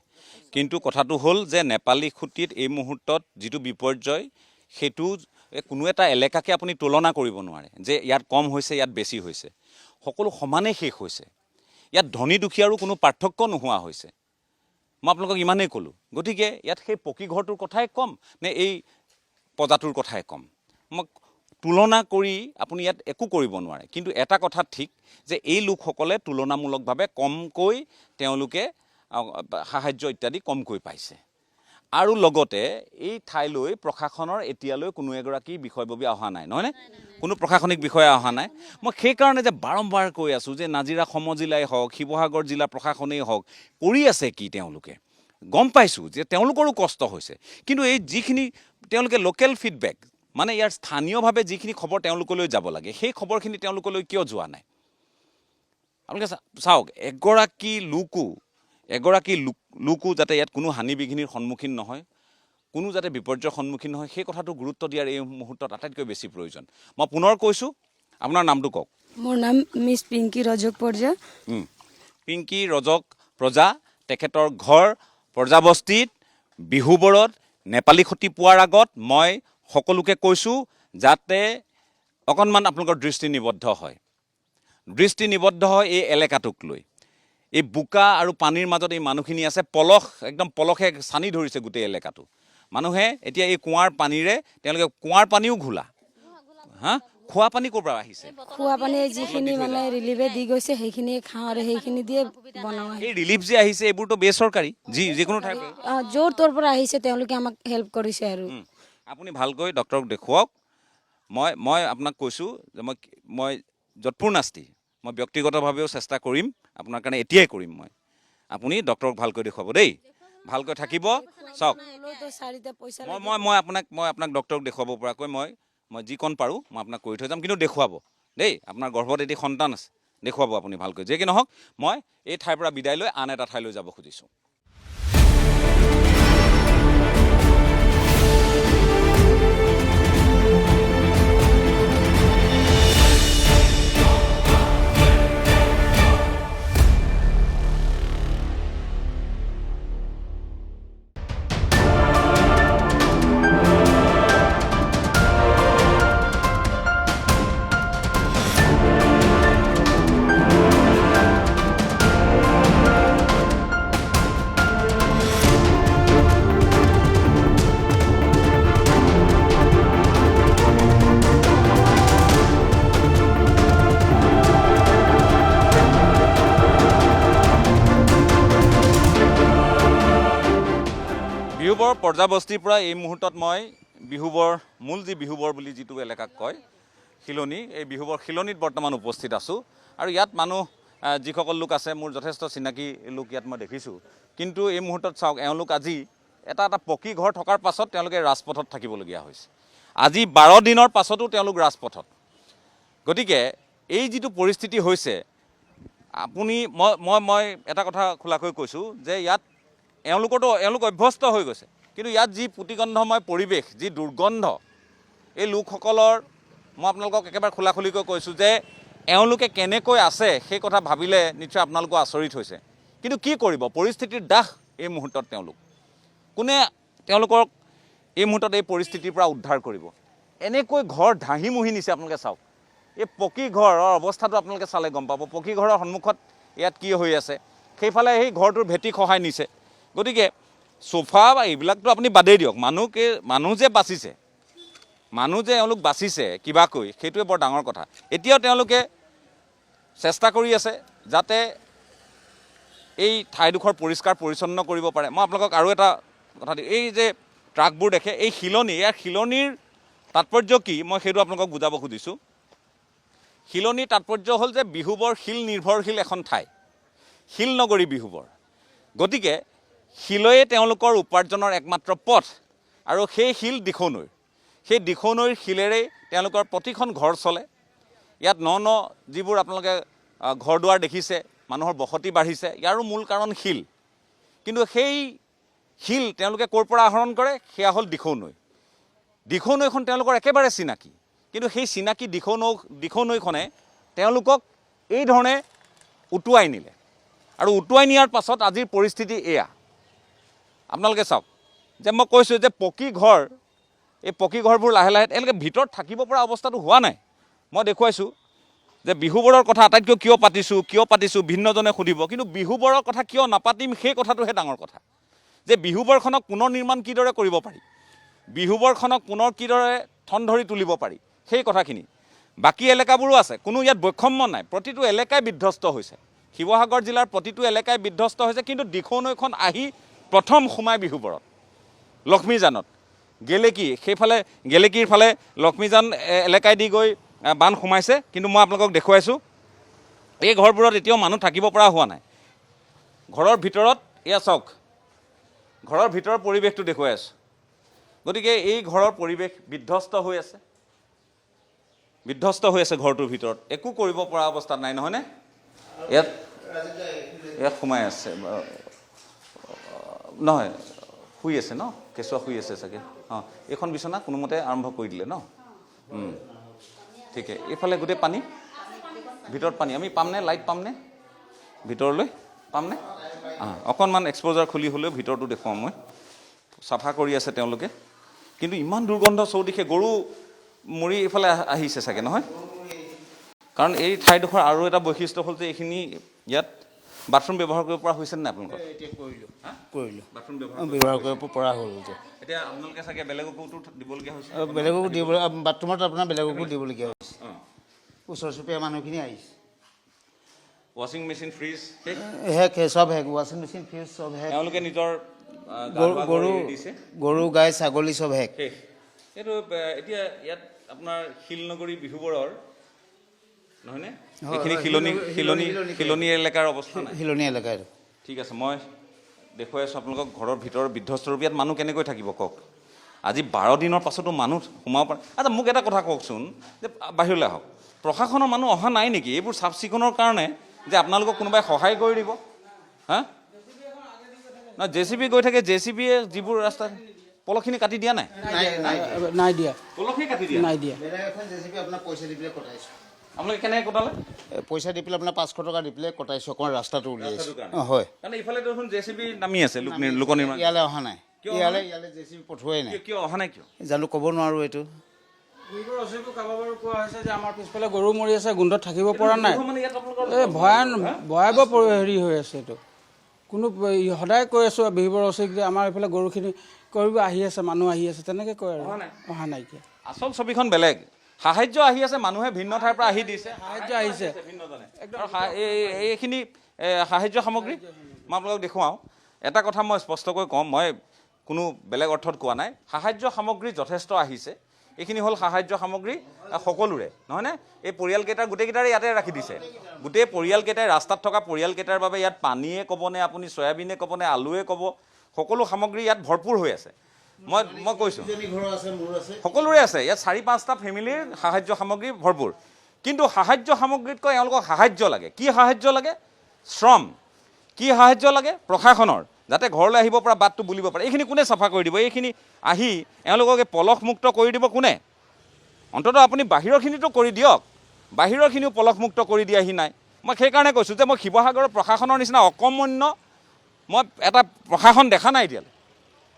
Speaker 1: কিন্তু কথাটো হ'ল যে নেপালী খুঁটিত এই মুহূৰ্তত যিটো বিপৰ্যয় সেইটো কোনো এটা এলেকাকে আপুনি তুলনা কৰিব নোৱাৰে যে ইয়াত কম হৈছে ইয়াত বেছি হৈছে সকলো সমানেই শেষ হৈছে। ইয়াত ধনী দুখীয়াৰো কোনো পাৰ্থক্য নোহোৱা হৈছে। মই আপোনালোকক ইমানেই ক'লোঁ। গতিকে ইয়াত সেই পকী ঘৰটোৰ কথাই ক'ম নে এই প্ৰজাটোৰ কথাই ক'ম, মই তুলনা কৰি আপুনি ইয়াত একো কৰিব নোৱাৰে। কিন্তু এটা কথা ঠিক যে এই লোকসকলে তুলনামূলকভাৱে কমকৈ তেওঁলোকে সাহায্য ইত্যাদি কমকৈ পাইছে। আৰু লগতে এই ঠাইলৈ প্ৰশাসনৰ এতিয়ালৈ কোনো এগৰাকী বিষয়ববীয়া অহা নাই, নহয়নে? কোনো প্ৰশাসনিক বিষয়া অহা নাই। মই সেইকাৰণে যে বাৰম্বাৰ কৈ আছোঁ যে নাজিৰা সমজিলাই হওক, শিৱসাগৰ জিলা প্ৰশাসনেই হওক, কৰি আছে কি তেওঁলোকে? গম পাইছোঁ যে তেওঁলোকৰো কষ্ট হৈছে, কিন্তু এই যিখিনি তেওঁলোকে লোকেল ফিডবেক, মানে ইয়াৰ স্থানীয়ভাৱে যিখিনি খবৰ তেওঁলোকলৈ যাব লাগে, সেই খবৰখিনি তেওঁলোকলৈ কিয় যোৱা নাই? আপোনালোকে চাওক, এগৰাকী লোকো যাতে ইয়াত কোনো হানি বিঘিনিৰ সন্মুখীন নহয়, কোনো যাতে বিপৰ্যয়ৰ সন্মুখীন নহয়, সেই কথাটো গুৰুত্ব দিয়াৰ এই মুহূৰ্তত আটাইতকৈ বেছি প্ৰয়োজন। মই পুনৰ কৈছোঁ, আপোনাৰ নামটো কওক।
Speaker 5: মোৰ নাম মিছ পিংকি ৰজক পৰ্জা।
Speaker 1: পিংকি ৰজক প্ৰজা, তেখেতৰ ঘৰ প্ৰজাবস্তিত বিহুবৰত নেপালী খতি পোৱাৰ আগত মই সকলোকে কৈছোঁ যাতে অকণমান আপোনালোকৰ দৃষ্টি নিবদ্ধ হয় এই এলেকাটোক লৈ। এই বোকা আৰু পানীৰ মাজত এই মানুহখিনি আছে, একদম পলসে চানি ধৰিছে গোটেই এলেকাটো। মানুহে এতিয়া এই কুঁৱাৰ পানীৰে তেওঁলোকে কুঁৱাৰ পানীও ঘোলা, খোৱা পানী ক'ৰ পৰা আহিছে?
Speaker 5: খোৱা পানী যিখিনি মানে ৰিলিফে দি গৈছে সেইখিনি খাওঁ আৰু সেইখিনি দিয়ে বনাওঁ।
Speaker 1: এই ৰিলিফ যে আহিছে এইবোৰতো বেচৰকাৰী, যিকোনো ঠাইৰ পৰা
Speaker 5: য'ৰ তোৰ পৰা আহিছে তেওঁলোকে আমাক হেল্প কৰিছে। আৰু
Speaker 1: আপুনি ভালকৈ ডক্টৰক দেখুৱাওক। মই আপোনাক কৈছোঁ যে মই যৎপূৰ্ণাস্তি মই ব্যক্তিগতভাৱেও চেষ্টা কৰিম, আপোনাৰ কাৰণে এতিয়াই কৰিম। আপুনি ডক্টৰক ভালকৈ দেখুৱাব দেই, ভালকৈ থাকিব। চাওক, মই আপোনাক ডক্টৰক দেখুৱাব পৰাকৈ মই যিকণ পাৰোঁ মই আপোনাক কৰি থৈ যাম, কিন্তু দেখুৱাব দেই। আপোনাৰ গৰ্ভত এটি সন্তান আছে, দেখুৱাব আপুনি ভালকৈ। যে কি নহওক, মই এই ঠাইৰ পৰা বিদায় লৈ আন এটা ঠাইলৈ যাব খুজিছোঁ। বিহুবৰ পৰ্যাবস্তিৰ পৰা এই মুহূৰ্তত মই বিহুবৰ মূল বিহুবৰ বুলি যিটো এলেকাক কয় শিলনি, এই বিহুবৰ শিলনিত বৰ্তমান উপস্থিত আছোঁ। আৰু ইয়াত মানুহ যিসকল লোক আছে, মোৰ যথেষ্ট চিনাকি লোক ইয়াত মই দেখিছোঁ। কিন্তু এই মুহূৰ্তত চাওক, এওঁলোক আজি এটা পকী ঘৰ থকাৰ পাছত তেওঁলোকে ৰাজপথত থাকিবলগীয়া হৈছে। আজি 12 দিনৰ পাছতো তেওঁলোক ৰাজপথত। গতিকে এই যিটো পৰিস্থিতি হৈছে, মই এটা কথা খোলাকৈ কৈছোঁ যে ইয়াত এওঁলোক অভ্যস্ত হৈ গৈছে, কিন্তু ইয়াত যি পুতিগন্ধময় পৰিৱেশ, যি দুৰ্গন্ধ, এই লোকসকলৰ মই আপোনালোকক একেবাৰে খোলাখুলিকৈ কৈছোঁ যে এওঁলোকে কেনেকৈ আছে সেই কথা ভাবিলে নিশ্চয় আপোনালোকো আচৰিত হৈছে। কিন্তু কি কৰিব, পৰিস্থিতিৰ দাস এই মুহূৰ্তত কোনে তেওঁলোকক এই মুহূৰ্তত এই পৰিস্থিতিৰ পৰা উদ্ধাৰ কৰিব? এনেকৈ ঘৰ ধাহি মুহি নিছে। আপোনালোকে চাওক, এই পকী ঘৰৰ অৱস্থাটো আপোনালোকে চালে গম পাব। পকী ঘৰৰ সন্মুখত ইয়াত কি হৈ আছে, সেইফালে সেই ঘৰটোৰ ভেটি খহাই নিছে। গতিকে চোফা বা এইবিলাকতো আপুনি বাদেই দিয়ক, মানুহ যে এওঁলোক বাচিছে কিবাকৈ, সেইটোৱে বৰ ডাঙৰ কথা। এতিয়াও তেওঁলোকে চেষ্টা কৰি আছে যাতে এই ঠাইডোখৰ পৰিষ্কাৰ পৰিচ্ছন্ন কৰিব পাৰে। মই আপোনালোকক আৰু এটা কথা দিওঁ, এই যে ট্ৰাকবোৰ দেখে, এই ইয়াৰ শিলনিৰ তাৎপৰ্য কি মই সেইটো আপোনালোকক বুজাব খুজিছোঁ। শিলনিৰ তাৎপৰ্য হ'ল যে বিহুবৰ শিল নিৰ্ভৰশীল এখন ঠাই, শিল নগৰী বিহুবৰ। গতিকে শিলয়ে তেওঁলোকৰ উপাৰ্জনৰ একমাত্ৰ পথ, আৰু সেই শিল দিখৌনৈৰ, সেই দিখৌনৈৰ শিলেৰেই তেওঁলোকৰ প্ৰতিখন ঘৰ চলে। ইয়াত যিবোৰ আপোনালোকে ঘৰ দুৱাৰ দেখিছে, মানুহৰ বসতি বাঢ়িছে, ইয়াৰো মূল কাৰণ শিল। কিন্তু সেই শিল তেওঁলোকে ক'ৰ পৰা আহৰণ কৰে, সেয়া হ'ল দিখৌনৈখন তেওঁলোকৰ একেবাৰে চিনাকি। কিন্তু সেই চিনাকি দিখৌনৈখনে তেওঁলোকক এই ধৰণে উটুৱাই নিলে, আৰু উটুৱাই নিয়াৰ পাছত আজিৰ পৰিস্থিতি এয়া। আপোনালোকে চাওক, যে মই কৈছোঁ যে এই পকী ঘৰবোৰ লাহে লাহে তেওঁলোকে ভিতৰত থাকিব পৰা অৱস্থাটো হোৱা নাই। মই দেখুৱাইছোঁ যে বিহুবৰৰ কথা আটাইতকৈ কিয় পাতিছোঁ ভিন্নজনে সুধিব, কিন্তু বিহুবৰৰ কথা কিয় নাপাতিম সেই কথাটোহে ডাঙৰ কথা। যে বিহুবৰখনক পুনৰ নিৰ্মাণ কিদৰে কৰিব পাৰি, বিহুবৰখনক পুনৰ কিদৰে ঠন ধৰি তুলিব পাৰি সেই কথাখিনি। বাকী এলেকাবোৰো আছে, কোনো ইয়াত বৈষম্য নাই, প্ৰতিটো এলেকাই বিধ্বস্ত হৈছে। শিৱসাগৰ জিলাৰ প্ৰতিটো এলেকাই বিধ্বস্ত হৈছে, কিন্তু দিখৌ নৈখন আহি প্ৰথম সোমাই বিহুবৰত, লক্ষ্মীজানত, সেইফালে গেলেকীৰ ফালে লক্ষ্মীজান এলেকাই দি গৈ বান সোমাইছে। কিন্তু মই আপোনালোকক দেখুৱাইছোঁ এই ঘৰবোৰত এতিয়াও মানুহ থাকিব পৰা হোৱা নাই। ঘৰৰ ভিতৰত এয়া চাওক, ঘৰৰ ভিতৰৰ পৰিৱেশটো দেখুৱাই আছোঁ। গতিকে এই ঘৰৰ পৰিৱেশ বিধ্বস্ত হৈ আছে, ঘৰটোৰ ভিতৰত একো কৰিব পৰা অৱস্থাত নাই, নহয়নে? ইয়াত সোমাই আছে, নহয় শুই আছে ন, কেঁচুৱা শুই আছে চাগে। অঁ, এইখন বিচনা কোনোমতে আৰম্ভ কৰি দিলে ন। ঠিকে, এইফালে গোটেই পানী, ভিতৰত পানী। আমি পামনে, লাইট পামনে ভিতৰলৈ, পামনে? অকণমান এক্সপ'জাৰ খুলি হ'লেও ভিতৰটো দেখুৱাওঁ মই। চাফা কৰি আছে তেওঁলোকে, কিন্তু ইমান দুৰ্গন্ধ চৌদিশে। গৰু মৰি এইফালে আহিছে চাগে, নহয়? কাৰণ এই ঠাইডোখৰ আৰু এটা বৈশিষ্ট্য হ'ল যে এইখিনি ইয়াত বাথৰুম ব্যৱহাৰ কৰিব পৰা হৈছে নাই আপোনালোকৰ?
Speaker 6: কৰিলোঁ,
Speaker 1: বাথৰুম
Speaker 6: ব্যৱহাৰ কৰিব পৰা হ'ল।
Speaker 1: এতিয়া আপোনালোকে চাগে বেলেগকো দিবলগীয়া হৈছে?
Speaker 6: বেলেগকো দিবলৈ, বাথৰুমত আপোনাৰ বেলেগকো দিবলগীয়া হৈছে। ওচৰ চুবুৰীয়া মানুহখিনি আহিছে।
Speaker 1: ৱাশ্বিং মেচিন, ফ্ৰিজ
Speaker 6: চব শেষ, ৱাশ্বিং মেচিন, ফ্ৰিজ চব শেষ।
Speaker 1: তেওঁলোকে নিজৰ
Speaker 6: গৰু গাই ছাগলী চব শেষ।
Speaker 1: এইটো এতিয়া ইয়াত আপোনাৰ শিলনগৰী বিহুবৰৰ, নহয়নে? এইখিনি শিলনি এলেকাৰ অৱস্থা নাই,
Speaker 6: শিলনি এলেকাৰ।
Speaker 1: ঠিক আছে, মই দেখুৱাই আছোঁ আপোনালোকক ঘৰৰ ভিতৰৰ বিধ্বস্ত ৰূপ। ইয়াত মানুহ কেনেকৈ থাকিব কওক? আজি 12 দিনৰ পাছতো মানুহ সোমাব পাৰে। আচ্ছা, মোক এটা কথা কওকচোন, যে বাহিৰলৈ আহক, প্ৰশাসনৰ মানুহ অহা নাই নেকি এইবোৰ চাফ চিকুণৰ কাৰণে, যে আপোনালোকক কোনোবাই সহায় কৰি দিব? হা, না JCB গৈ থাকে, JCBয়ে যিবোৰ ৰাস্তা পলখিনি কাটি দিয়া নাই,
Speaker 6: নাই দিয়া,
Speaker 1: পলখি কাটি দিয়া
Speaker 6: নাই দিয়া। পইচা দি পেলাই কটাইছোঁ।
Speaker 1: আপোনালোকে কেনেকৈ কটালে?
Speaker 6: পইচা দি পেলাই আপোনাৰ 500 টকা দি পেলাই কটাইছোঁ, অকণমান ৰাস্তাটো উলিয়াইছোঁ।
Speaker 1: কাৰণে?
Speaker 6: হয়,
Speaker 1: কাৰণ ইফালে দেখোন JCB নামি আছে, লোক নিৰ্মাণ।
Speaker 6: ইয়ালৈ অহা নাই, ইয়ালৈ JCB পঠোৱাই নাই।
Speaker 1: কিয় অহা নাই? কিয়
Speaker 6: জানো, ক'ব নোৱাৰোঁ এইটো।
Speaker 7: কোৱা হৈছে যে আমাৰ পিছফালে গৰু মৰি আছে, গোন্ধত থাকিব পৰা নাই।
Speaker 1: মানে ইয়াত আপোনালোকৰ
Speaker 7: এই ভয়াৱহ হেৰি হৈ আছে এইটো। কোনো সদায় কৈ আছোঁ বিহুবৰ অচিক যে আমাৰ এইফালে গৰুখিনি কৰিব আহি আছে, মানুহ আহি আছে, তেনেকৈ কয় আৰু অহা নাইকিয়া।
Speaker 1: আচল ছবিখন বেলেগ। সাহায্য আহি আছে, মানুহে ভিন্ন ঠাইৰ পৰা আহি দিছে,
Speaker 7: সাহায্য আহিছে।
Speaker 1: এইখিনি সাহায্য সামগ্ৰী মই আপোনালোকক দেখুৱাওঁ। এটা কথা মই স্পষ্টকৈ কওঁ, মই কোনো বেলেগ অৰ্থত কোৱা নাই। সাহায্য সামগ্ৰী যথেষ্ট আহিছে। এইখিনি হ'ল সাহায্য সামগ্ৰী সকলোৰে, নহয়নে? এই পৰিয়ালকেইটাৰ গোটেইকেইটাৰে ইয়াতে ৰাখি দিছে। গোটেই পৰিয়ালকেইটাই, ৰাস্তাত থকা পৰিয়ালকেইটাৰ বাবে ইয়াত পানীয়ে ক'বনে, আপুনি চয়াবিনে ক'বনে, আলুৱে ক'ব, সকলো সামগ্ৰী ইয়াত ভৰপূৰ হৈ আছে। মই কৈছোঁ সকলোৰে আছে ইয়াত, 4-5টা ফেমিলিৰ সাহায্য সামগ্ৰী ভৰপূৰ। কিন্তু সাহায্য সামগ্ৰীতকৈ এওঁলোকক সাহায্য লাগে। কি সাহায্য লাগে? শ্ৰম। কি সাহায্য লাগে? প্ৰশাসনৰ, যাতে ঘৰলৈ আহিব পৰা বাটটো বুলিব পাৰে। এইখিনি কোনে চাফা কৰি দিব? এইখিনি আহি এওঁলোকক পলসমুক্ত কৰি দিব কোনে? অন্ততঃ আপুনি বাহিৰৰখিনিতো কৰি দিয়ক, বাহিৰৰখিনিও পলসমুক্ত কৰি দিয়াহি নাই। মই সেইকাৰণে কৈছোঁ যে মই শিৱসাগৰৰ প্ৰশাসনৰ নিচিনা অকৰ্মণ্য মই এটা প্ৰশাসন দেখা নাই এতিয়ালৈ,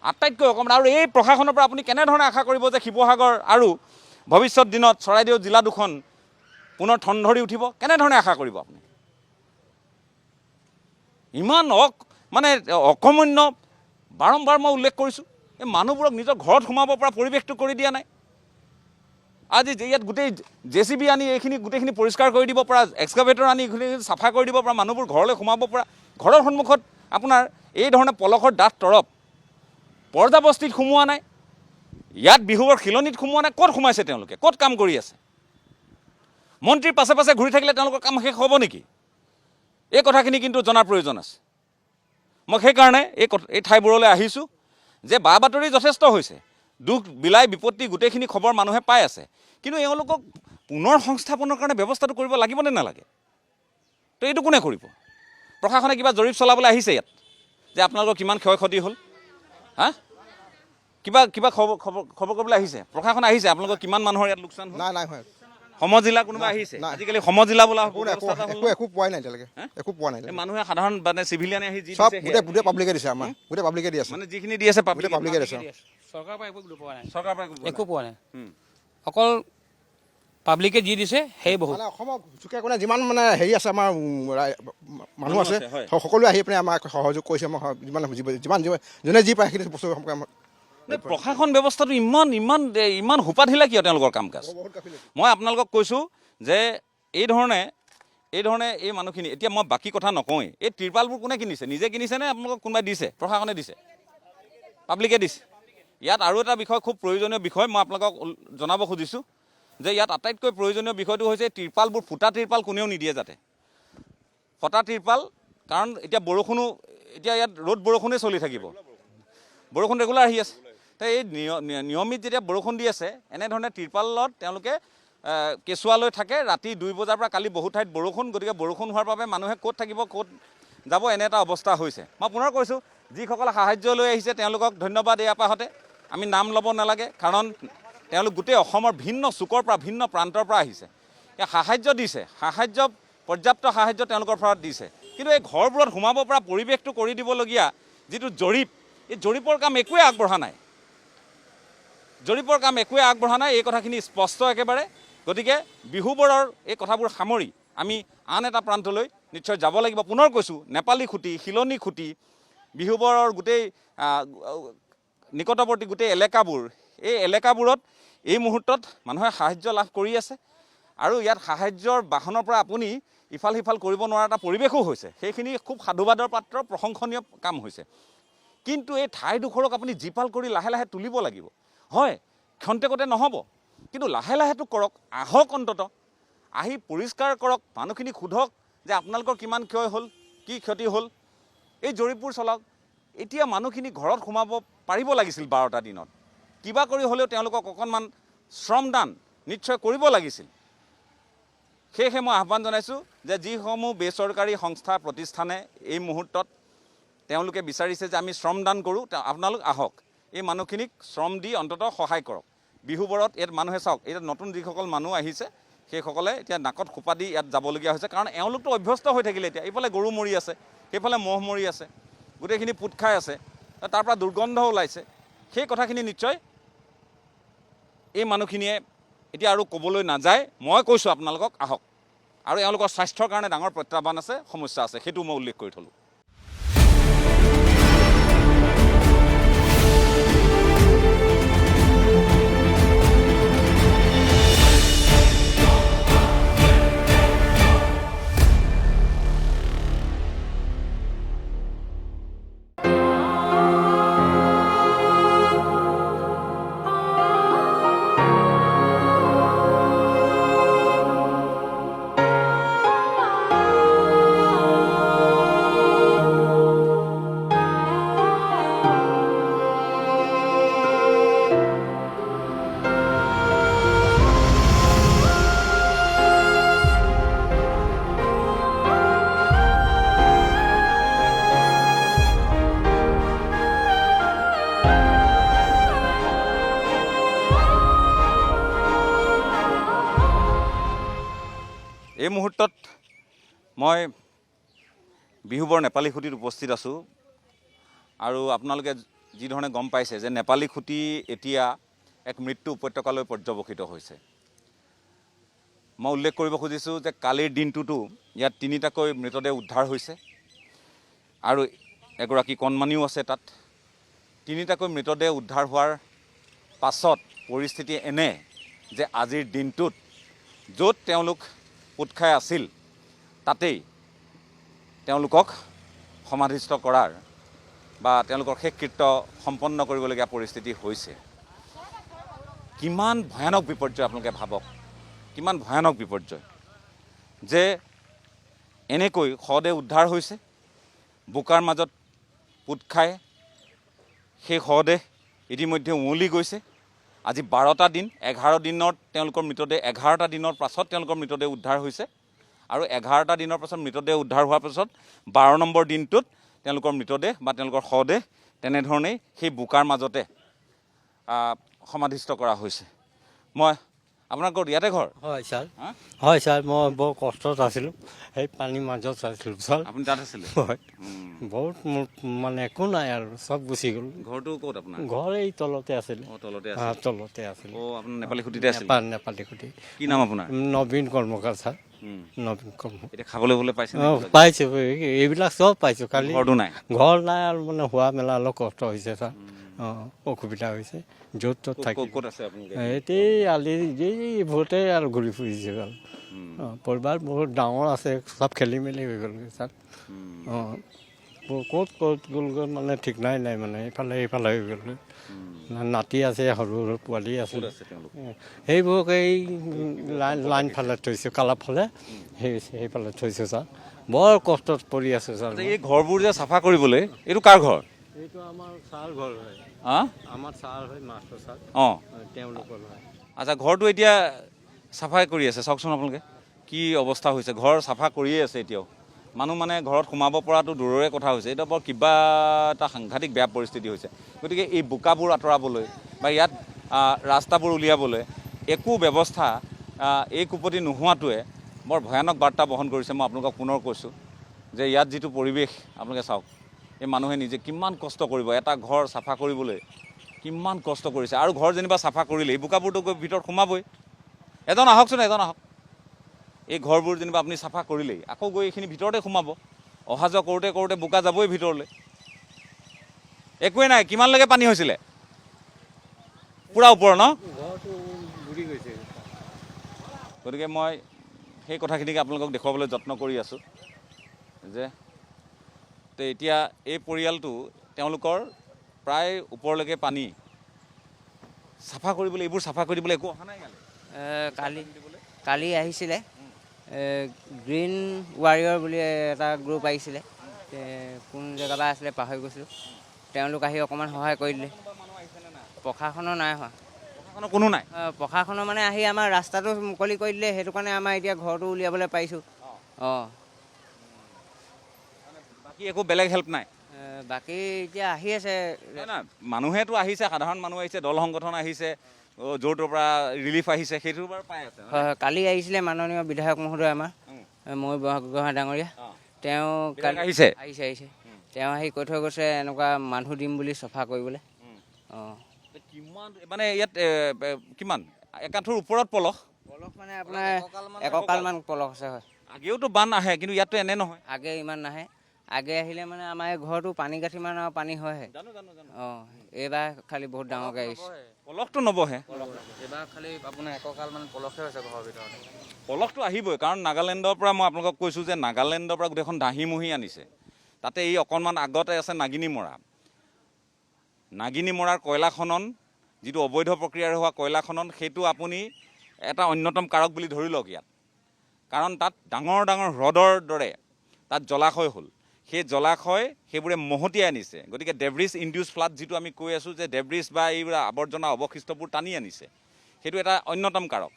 Speaker 1: আটাইতকৈ অকণমান। আৰু এই প্ৰশাসনৰ পৰা আপুনি কেনেধৰণে আশা কৰিব যে শিৱসাগৰ আৰু ভৱিষ্যত দিনত চৰাইদেউ জিলা দুখন পুনৰ ঠন ধৰি উঠিব? কেনেধৰণে আশা কৰিব আপুনি? ইমান মানে অকৰ্মণ্য। বাৰম্বাৰ মই উল্লেখ কৰিছোঁ, এই মানুহবোৰক নিজৰ ঘৰত সোমাব পৰা পৰিৱেশটো কৰি দিয়া নাই। আজি ইয়াত গোটেই JCB আনি এইখিনি গোটেইখিনি পৰিষ্কাৰ কৰি দিব পৰা, এক্সকাভেটৰ আনি এইখিনি চাফা কৰি দিব পৰা, মানুহবোৰ ঘৰলৈ সোমাব পৰা, ঘৰৰ সন্মুখত আপোনাৰ এই ধৰণে পলসৰ ডাঠ তৰপ, পৰ্যাবস্তিত সোমোৱা নাই। ইয়াত বিহুবৰ শিলনিত সোমোৱা নাই। ক'ত সোমাইছে তেওঁলোকে? ক'ত কাম কৰি আছে? মন্ত্ৰীৰ পাছে পাছে ঘূৰি থাকিলে তেওঁলোকৰ কাম শেষ হ'ব নেকি? এই কথাখিনি কিন্তু জনাৰ প্ৰয়োজন আছে। মই সেইকাৰণে এই ঠাইবোৰলৈ আহিছোঁ যে বা বাতৰি যথেষ্ট হৈছে, দুখ বিলাই বিপত্তি গোটেইখিনি খবৰ মানুহে পাই আছে, কিন্তু এওঁলোকক পুনৰ সংস্থাপনৰ কাৰণে ব্যৱস্থাটো কৰিব লাগিবনে নালাগে? তো এইটো কোনে কৰিব? প্ৰশাসনে কিবা জৰীপ চলাবলৈ আহিছে ইয়াত যে আপোনালোকৰ কিমান ক্ষয় ক্ষতি হ'ল? হা, কিবা খবৰ কৰিবলৈ আহিছে? প্ৰশাসন আহিছে আপোনালোকৰ কিমান মানুহৰ ইয়াত লোকচান হ'ল?
Speaker 8: নাই হয়।
Speaker 1: সমজিলা কোনোবা আহিছে? আজিকালি সমজিলা বোলা
Speaker 8: একো পোৱাই নাই এতিয়ালৈকে, একো পোৱা নাই।
Speaker 1: মানুহে সাধাৰণ মানে চিভিলিয়ানে আহি যি
Speaker 8: চব গোটেই পাব্লিকে দিছে, আমাৰ গোটেই পাব্লিকে দি আছে,
Speaker 1: মানে যিখিনি দি আছে
Speaker 8: গোটেই পাব্লিকে দিছে।
Speaker 7: চৰকাৰৰ পৰা একো পোৱা নাই,
Speaker 1: চৰকাৰৰ পৰা
Speaker 7: একো পোৱা নাই। অকল পাব্লিকে যি দিছে সেই বহুত
Speaker 8: মানে অসমৰ চুকে কোণে যিমান মানে হেৰি আছে আমাৰ মানুহ আছে
Speaker 1: হয়।
Speaker 8: সকলোৱে আহি পিনে আমাক সহযোগ কৰিছে মই যিমান যিমান যোনে যি পায় সেইখিনি বস্তু
Speaker 1: প্ৰশাসন ব্যৱস্থাটো ইমান ইমান ইমান সোপাধিলে কিয় তেওঁলোকৰ কাম কাজ মই আপোনালোকক কৈছোঁ যে এই ধৰণে এই মানুহখিনি এতিয়া মই বাকী কথা নকওঁৱেই এই ত্ৰিপালবোৰ কোনে কিনিছে নিজে কিনিছে নে আপোনালোকক কোনোবাই দিছে প্ৰশাসনে দিছে পাব্লিকে দিছে ইয়াত আৰু এটা বিষয় খুব প্ৰয়োজনীয় বিষয় মই আপোনালোকক জনাব খুজিছোঁ যে ইয়াত আটাইতকৈ প্ৰয়োজনীয় বিষয়টো হৈছে ত্ৰিপালবোৰ ফুটা ত্ৰিপাল কোনেও নিদিয়ে যাতে ফটা ত্ৰিপাল কাৰণ এতিয়া বৰষুণো এতিয়া ইয়াত ৰ'দ বৰষুণেই চলি থাকিব বৰষুণ ৰেগুলাৰ আহি আছে তো এই নিয়মিত যেতিয়া বৰষুণ দি আছে এনেধৰণে ত্ৰিপালত তেওঁলোকে কেঁচুৱা লৈ থাকে ৰাতি 2 বজাৰ পৰা কালি বহুত ঠাইত বৰষুণ গতিকে বৰষুণ হোৱাৰ বাবে মানুহে ক'ত থাকিব ক'ত যাব এনে এটা অৱস্থা হৈছে মই পুনৰ কৈছোঁ যিসকলে সাহায্য লৈ আহিছে তেওঁলোকক ধন্যবাদ এই আপাহতে আমি নাম ল'ব নালাগে কাৰণ তেওঁলোক গোটেই অসমৰ ভিন্ন চুকৰ পৰা ভিন্ন প্ৰান্তৰ পৰা আহিছে সাহায্য দিছে পৰ্যাপ্ত সাহায্য তেওঁলোকৰ পৰা দিছে কিন্তু এই ঘৰবোৰত সোমাব পৰা পৰিৱেশটো কৰি দিবলগীয়া যিটো জৰীপ এই জৰীপৰ কাম একোৱে আগবঢ়া নাই এই কথাখিনি স্পষ্ট একেবাৰে গতিকে বিহুবোৰৰ এই কথাবোৰ সামৰি আমি আন এটা প্ৰান্তলৈ নিশ্চয় যাব লাগিব পুনৰ কৈছোঁ নেপালী খুঁটি শিলনী খুঁটি বিহুবোৰৰ গোটেই নিকটৱৰ্তী গোটেই এলেকাবোৰ এই এলেকাবোৰত এই মুহূৰ্তত মানুহে সাহায্য লাভ কৰি আছে আৰু ইয়াত সাহায্যৰ বাহনৰ পৰা আপুনি ইফাল সিফাল কৰিব নোৱাৰা এটা পৰিৱেশো হৈছে সেইখিনি খুব সাধুবাদৰ পাত্ৰ প্ৰশংসনীয় কাম হৈছে কিন্তু এই ঠাইডোখৰক আপুনি জীপাল কৰি লাহে লাহে তুলিব লাগিব হয় ক্ষন্তেকতে নহ'ব কিন্তু লাহে লাহেতো কৰক আহক অন্তত আহি পৰিষ্কাৰ কৰক মানুহখিনি সোধক যে আপোনালোকৰ কিমান ক্ষয় হ'ল কি ক্ষতি হ'ল এই জৰীপবোৰ চলাওক এতিয়া মানুহখিনি ঘৰত সোমাব পাৰিব লাগিছিল 12টা দিনত কিবা কৰি হ'লেও তেওঁলোকক অকণমান শ্ৰমদান নিশ্চয় কৰিব লাগিছিল সেয়েহে মই আহ্বান জনাইছোঁ যে যিসমূহ বেচৰকাৰী সংস্থা প্ৰতিষ্ঠানে এই মুহূৰ্তত তেওঁলোকে বিচাৰিছে যে আমি শ্ৰমদান কৰোঁ আপোনালোক আহক এই মানুহখিনিক শ্ৰম দি অন্ততঃ সহায় কৰক বিহুবোৰত ইয়াত মানুহে চাওক এতিয়া নতুন যিসকল মানুহ আহিছে সেইসকলে এতিয়া নাকত খোপা দি ইয়াত যাবলগীয়া হৈছে কাৰণ এওঁলোকতো অভ্যস্ত হৈ থাকিলে এতিয়া এইফালে গৰু মৰি আছে সেইফালে মহ মৰি আছে গোটেইখিনি পোত খাই আছে তাৰ পৰা দুৰ্গন্ধ ওলাইছে সেই কথাখিনি নিশ্চয় এই মানুহখিনিয়ে এতিয়া আৰু ক'বলৈ নাযায় মই কৈছোঁ আপোনালোকক আহক আৰু এওঁলোকৰ স্বাস্থ্যৰ কাৰণে ডাঙৰ প্ৰত্যাহ্বান আছে সমস্যা আছে সেইটো মই উল্লেখ কৰি থলোঁ এই মুহূৰ্তত মই বিহুবৰ নেপালী খুঁটিত উপস্থিত আছোঁ আৰু আপোনালোকে যিধৰণে গম পাইছে যে নেপালী খুঁটি এতিয়া এক মৃত্যু উপত্যকালৈ পৰ্যবেক্ষিত হৈছে মই উল্লেখ কৰিব খুজিছোঁ যে কালিৰ দিনটোতো ইয়াত 3টাকৈ মৃতদেহ উদ্ধাৰ হৈছে আৰু এগৰাকী কণমানিও আছে তাত 3টাকৈ মৃতদেহ উদ্ধাৰ হোৱাৰ পাছত পৰিস্থিতি এনে যে আজিৰ দিনটোত য'ত তেওঁলোক পোত খাই আছিল তাতেই তেওঁলোকক সমাধিস্থ কৰাৰ বা তেওঁলোকৰ শেষকৃত্য সম্পন্ন কৰিবলগীয়া পৰিস্থিতি হৈছে কিমান ভয়ানক বিপৰ্যয় আপোনালোকে ভাবক কিমান ভয়ানক বিপৰ্যয় যে এনেকৈ শৱদেহ উদ্ধাৰ হৈছে বোকাৰ মাজত পোত খাই সেই শৱদেহ ইতিমধ্যে উৱলি গৈছে আজি 12টা দিন 11 দিনত তেওঁলোকৰ মৃতদেহ 11টা দিনৰ পাছত তেওঁলোকৰ মৃতদেহ উদ্ধাৰ হৈছে আৰু 11টা দিনৰ পাছত মৃতদেহ উদ্ধাৰ হোৱাৰ পাছত 12 নম্বৰ দিনটোত তেওঁলোকৰ মৃতদেহ বা তেওঁলোকৰ শৱদেহ তেনেধৰণেই সেই বোকাৰ মাজতে সমাধিস্থ কৰা হৈছে মই আপোনাৰ ক'ত ইয়াতে ঘৰ?
Speaker 9: হয় ছাৰ,
Speaker 1: হা?
Speaker 9: হয় ছাৰ, মই বৰ কষ্টত আছিলোঁ, সেই পানীৰ মাজত আছিলোঁ ছাৰ।
Speaker 1: আপুনি তাত আছিলে?
Speaker 9: হয়, বহুত মোৰ মানে একো নাই আৰু চব গুচি গ'ল।
Speaker 1: ঘৰটো ক'ত আপোনাৰ?
Speaker 9: ঘৰ এই তলতে আছিলে।
Speaker 1: তলতে
Speaker 9: তলতে আছিলে।
Speaker 1: আপোনাৰ নেপালী খুঁটিতে আছিল?
Speaker 9: নেপালী খুঁটি।
Speaker 1: কি নাম আপোনাৰ?
Speaker 9: নবীন কৰ্মকাৰ ছাৰ, নবীন কৰ্মকাৰ।
Speaker 1: এতিয়া খাবলৈ বোলে পাইছে?
Speaker 9: পাইছোঁ, এইবিলাক চব পাইছোঁ, খালি
Speaker 1: ঘৰটো নাই?
Speaker 9: ঘৰ নাই আৰু মানে হোৱা মেলা অলপ কষ্ট হৈছে ছাৰ। অসুবিধা হৈছে, য'ত ত'ত থাকি।
Speaker 1: ক'ত আছে আপোনালোকে?
Speaker 9: এই আলি এইবোৰতে আৰু ঘূৰি ফুৰিছে আৰু পৰিবাৰ বহুত ডাঙৰ আছে, চব খেলি মেলি হৈ গ'লগৈ ছাৰ। ক'ত গ'লগৈ মানে ঠিক নাই মানে এইফালে হৈ গ'লগৈ। নাতি আছে, সৰু সৰু পোৱালি আছে, সেইবোৰক এই লাইন ফালে থৈছোঁ, কালাপ ফালে সেইফালে থৈছোঁ ছাৰ। বৰ কষ্টত পৰি আছোঁ ছাৰ।
Speaker 1: এই ঘৰবোৰ যে চাফা কৰিবলৈ, এইটো কাৰ ঘৰ?
Speaker 9: এইটো আমাৰ ছাৰ ঘৰ হয়, আমাৰ ছাৰ হয়, মাষ্টৰ ছাৰ। তেওঁলোকৰ হয়।
Speaker 1: আচ্ছা, ঘৰটো এতিয়া চাফাই কৰি আছে, চাওকচোন আপোনালোকে কি অৱস্থা হৈছে। ঘৰ চাফা কৰিয়ে আছে এতিয়াও। মানুহ মানে ঘৰত সোমাব পৰাটো দূৰৰে কথা হৈছে। এইটো বৰ কিবা এটা সাংঘাতিক বেয়া পৰিস্থিতি হৈছে। গতিকে এই বোকাবোৰ আঁতৰাবলৈ বা ইয়াত ৰাস্তাবোৰ উলিয়াবলৈ একো ব্যৱস্থা এই কুপতি নোহোৱাটোৱে বৰ ভয়ানক বাৰ্তা বহন কৰিছে। মই আপোনালোকক পুনৰ কৈছোঁ যে ইয়াত যিটো পৰিৱেশ আপোনালোকে চাওক, এই মানুহে নিজে কিমান কষ্ট কৰিব, এটা ঘৰ চাফা কৰিবলৈ কিমান কষ্ট কৰিছে। আৰু ঘৰ যেনিবা চাফা কৰিলে এই বোকাবোৰতো গৈ ভিতৰত সোমাবই। এজন আহকচোন, এজন আহক। এই ঘৰবোৰ যেনিবা আপুনি চাফা কৰিলেই আকৌ গৈ এইখিনি ভিতৰতে সোমাব। অহা যোৱা কৰোঁতে কৰোঁতে বোকা যাবই ভিতৰলৈ। একোৱেই নাই। কিমানলৈকে পানী হৈছিলে? পূৰা ওপৰ ন? গতিকে মই সেই কথাখিনিকে আপোনালোকক দেখুৱাবলৈ যত্ন কৰি আছোঁ যে এতিয়া এই পৰিয়ালটো তেওঁলোকৰ প্ৰায় ওপৰলৈকে পানী। চাফা কৰিবলৈ, এইবোৰ চাফা কৰি দিবলৈ একো অহা নাই ইয়ালৈ?
Speaker 10: কালি আহিছিলে গ্ৰীণ ৱাৰিয়ৰ বুলি এটা গ্ৰুপ আহিছিলে, কোন জেগাৰ পৰা আছিলে পাহৰি গৈছিলোঁ। তেওঁলোক আহি অকণমান সহায় কৰি দিলে। প্ৰশাসনৰ নাই হোৱা।
Speaker 1: কোনো নাই?
Speaker 10: প্ৰশাসনৰ মানে আহি আমাৰ ৰাস্তাটো মুকলি কৰি দিলে, সেইটো কাৰণে আমাৰ এতিয়া ঘৰটো উলিয়াবলৈ পাৰিছোঁ।
Speaker 1: বাকী একো বেলেগ হেল্প নাই?
Speaker 10: বাকী এতিয়া আহি আছে।
Speaker 1: মানুহেতো আহিছে, সাধাৰণ মানুহ আহিছে, দল সংগঠন আহিছে, য'ৰ ত'ৰ পৰা ৰিলিফ আহিছে, সেইটো বাৰু পাই আছে।
Speaker 10: হয়, কালি আহিছিলে মাননীয় বিধায়ক মহোদয় আমাৰ ময়ূৰ গোহাঁই ডাঙৰীয়া। তেওঁ আহিছে। তেওঁ আহি কৈ থৈ গৈছে এনেকুৱা মানুহ দিম বুলি চাফা কৰিবলৈ।
Speaker 1: কিমান মানে ইয়াত কিমান একাঠুৰ ওপৰত পলস
Speaker 10: মানে আপোনাৰ এককালমান পলস আছে। হয়,
Speaker 1: আগেওতো বান আহে, কিন্তু ইয়াততো এনে নহয়।
Speaker 10: আগে ইমান নাহে। আগে আহিলে মানে আমাৰ এই ঘৰটো পানী গাঁঠিমান আৰু পানী হয়হে। এইবাৰ খালি বহুত ডাঙৰকৈ আহিছে।
Speaker 1: পলসটো নবহে
Speaker 10: এইবাৰ খালি আপোনাৰ এককালমান পলসে হৈছে ঘৰৰ ভিতৰতে।
Speaker 1: পলসটো আহিবই, কাৰণ নাগালেণ্ডৰ পৰা মই আপোনালোকক কৈছোঁ যে নাগালেণ্ডৰ পৰা গোটেইখন দাহিমুহি আনিছে। তাতে এই অকণমান আগতে আছে নাগিনীমৰা। নাগিনীমৰাৰ কয়লা খনন, যিটো অবৈধ প্ৰক্ৰিয়াৰে হোৱা কয়লা খনন, সেইটো আপুনি এটা অন্যতম কাৰক বুলি ধৰি লওক ইয়াত। কাৰণ তাত ডাঙৰ ডাঙৰ হ্ৰদৰ দৰে তাত জলাশয় হ'ল। সেই জলাশয় সেইবোৰে মহতিয়াই আনিছে। গতিকে ডেব্ৰিজ ইনডিউচ ফ্লাড যিটো আমি কৈ আছোঁ যে ডেব্ৰিজ বা এইবোৰ আৱৰ্জনা অৱশিষ্টবোৰ টানি আনিছে, সেইটো এটা অন্যতম কাৰক,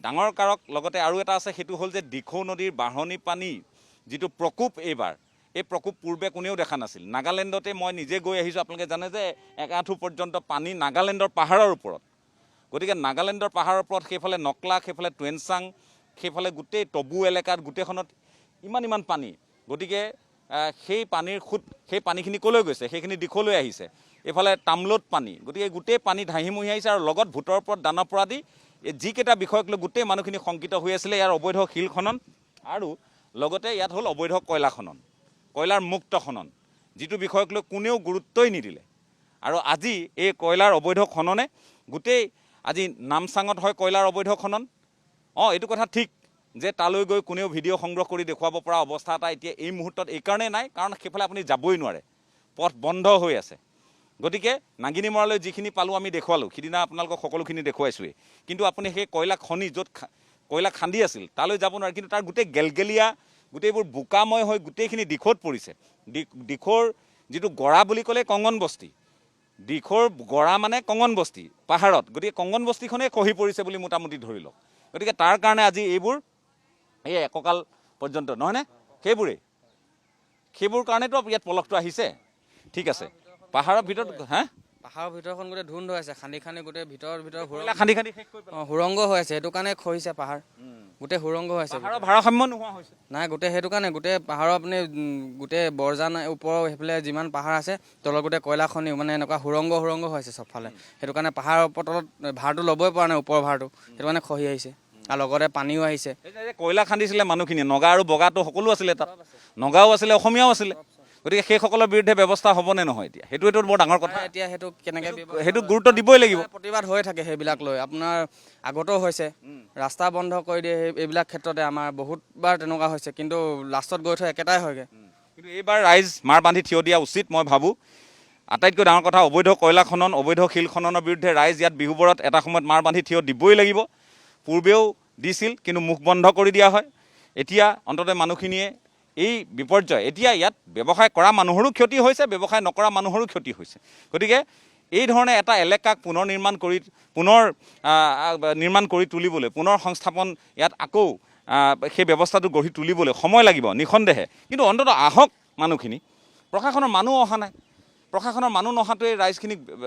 Speaker 1: ডাঙৰ কাৰক। লগতে আৰু এটা আছে, সেইটো হ'ল যে দিখৌ নদীৰ বাঢ়নি পানী যিটো প্ৰকোপ এইবাৰ, এই প্ৰকোপ পূৰ্বে কোনেও দেখা নাছিল। নাগালেণ্ডতে মই নিজে গৈ আহিছোঁ, আপোনালোকে জানে যে একাঠু পৰ্যন্ত পানী নাগালেণ্ডৰ পাহাৰৰ ওপৰত। গতিকে নাগালেণ্ডৰ পাহাৰৰ ওপৰত সেইফালে নকলা, সেইফালে টুৱেনচাং, সেইফালে গোটেই টবু এলেকাত গোটেইখনত ইমান পানী। গতিকে সেই পানীৰ খুঁত, সেই পানীখিনি ক'লৈ গৈছে? সেইখিনি দিশলৈ আহিছে। এইফালে তামলোত পানী। গতিকে গোটেই পানী ধাহিমুহি আহিছে। আৰু লগত ভূতৰ ওপৰত দানৱ পৰা দি যিকেইটা বিষয়ক লৈ গোটেই মানুহখিনি শংকিত হৈ আছিলে, ইয়াৰ অবৈধ শিল খনন আৰু লগতে ইয়াত হ'ল অবৈধ কয়লা খনন, কয়লাৰ মুক্ত খনন, যিটো বিষয়ক লৈ কোনেও গুৰুত্বই নিদিলে। আৰু আজি এই কয়লাৰ অবৈধ খননে গোটেই, আজি নামচাঙত হয় কয়লাৰ অবৈধ খনন। এইটো কথা ঠিক যে তালৈ গৈ কোনেও ভিডিঅ' সংগ্ৰহ কৰি দেখুৱাব পৰা অৱস্থা এটা এতিয়া এই মুহূৰ্তত এইকাৰণেই নাই, কাৰণ সেইফালে আপুনি যাবই নোৱাৰে, পথ বন্ধ হৈ আছে। গতিকে নাগিনীমৰালৈ যিখিনি পালোঁ আমি দেখুৱালোঁ, সিদিনা আপোনালোকক সকলোখিনি দেখুৱাইছোৱেই। কিন্তু আপুনি সেই কয়লা খনি, য'ত কয়লা খান্দি আছিল, তালৈ যাব নোৱাৰে। কিন্তু তাৰ গোটেই গেলগেলীয়া, গোটেইবোৰ বোকাময় হৈ গোটেইখিনি দিখৌত পৰিছে। দিখৌৰ যিটো গড়া বুলি ক'লে কংগন বস্তি, দিখৌৰ গড়া মানে কংগন বস্তি পাহাৰত। গতিকে কংগন বস্তিখনেই খহি পৰিছে বুলি মোটামুটি ধৰি লওক। গতিকে তাৰ কাৰণে আজি এইবোৰ এই এককাল পৰ্যন্ত নহয়নে, সেইবোৰ কাৰণেতো ইয়াত পলসটো আহিছে। ঠিক আছে, পাহাৰৰ ভিতৰত
Speaker 10: পাহাৰৰ ভিতৰখন গোটেই ধুন্দ হৈ আছে, খান্দি খান্দি গোটেই ভিতৰ
Speaker 1: কয়লা খান্দি খান্দি শেষ কৰি পেলালে।
Speaker 10: সুৰংগ হৈ আছে, সেইটো কাৰণে খহিছে পাহাৰ, গোটেই সুৰংগ হৈ আছে।
Speaker 1: পাহাৰৰ ভাৰসাম্য নোহোৱা হৈছে।
Speaker 10: নাই গোটেই সেইটো কাৰণে গোটেই পাহাৰৰ আপুনি গোটেই বৰজান ওপৰৰ সেইফালে যিমান পাহাৰ আছে তলত গোটেই কয়লা খনি মানে এনেকুৱা সুৰংগ হৈ আছে চবফালে। সেইটো কাৰণে পাহাৰৰ তলত ভাৰটো ল'বই পৰা নাই, ওপৰৰ ভাৰটো, সেইটো কাৰণে খহি আহিছে আৰু লগতে পানীও আহিছে।
Speaker 1: এই যে কয়লা খান্দিছিলে মানুহখিনিয়ে, নগা আৰু বগাটো সকলো আছিলে তাত, নগাও আছিলে, অসমীয়াও আছিলে, গতিকে সেইসকলৰ বিৰুদ্ধে ব্যৱস্থা হ'বনে নহয় এতিয়া? সেইটোৱেতো বৰ ডাঙৰ কথা।
Speaker 10: এতিয়া সেইটো কেনেকৈ
Speaker 1: সেইটো গুৰুত্ব দিবই লাগিব।
Speaker 10: প্ৰতিবাদ হৈ থাকে সেইবিলাক লৈ, আপোনাৰ আগতেও হৈছে, ৰাস্তা বন্ধ কৰি দিয়ে এইবিলাক ক্ষেত্ৰতে আমাৰ বহুতবাৰ তেনেকুৱা হৈছে, কিন্তু লাষ্টত গৈ থৈ একেটাই হয়গৈ।
Speaker 1: কিন্তু এইবাৰ ৰাইজ মাৰ বান্ধি থিয় দিয়া উচিত মই ভাবোঁ। আটাইতকৈ ডাঙৰ কথা, অবৈধ কয়লা খনন, অবৈধ শিল খননৰ বিৰুদ্ধে ৰাইজ ইয়াত বিহুবোৰত এটা সময়ত মাৰ বান্ধি থিয় দিবই লাগিব। পূৰ্বেও দিছিল, কিন্তু মুখ বন্ধ কৰি দিয়া হয়। এতিয়া অন্ততঃ মানুহখিনিয়ে এই বিপৰ্যয়, এতিয়া ইয়াত ব্যৱসায় কৰা মানুহৰো ক্ষতি হৈছে, ব্যৱসায় নকৰা মানুহৰো ক্ষতি হৈছে। গতিকে এই ধৰণে এটা এলেকাক পুনৰ নিৰ্মাণ কৰি তুলিবলৈ, পুনৰ সংস্থাপন ইয়াত আকৌ সেই ব্যৱস্থাটো গঢ়ি তুলিবলৈ সময় লাগিব নিঃসন্দেহে। কিন্তু অন্ততঃ আহক মানুহখিনি। প্ৰশাসনৰ মানুহ অহা নাই, প্ৰশাসনৰ মানুহ নহাটোৱে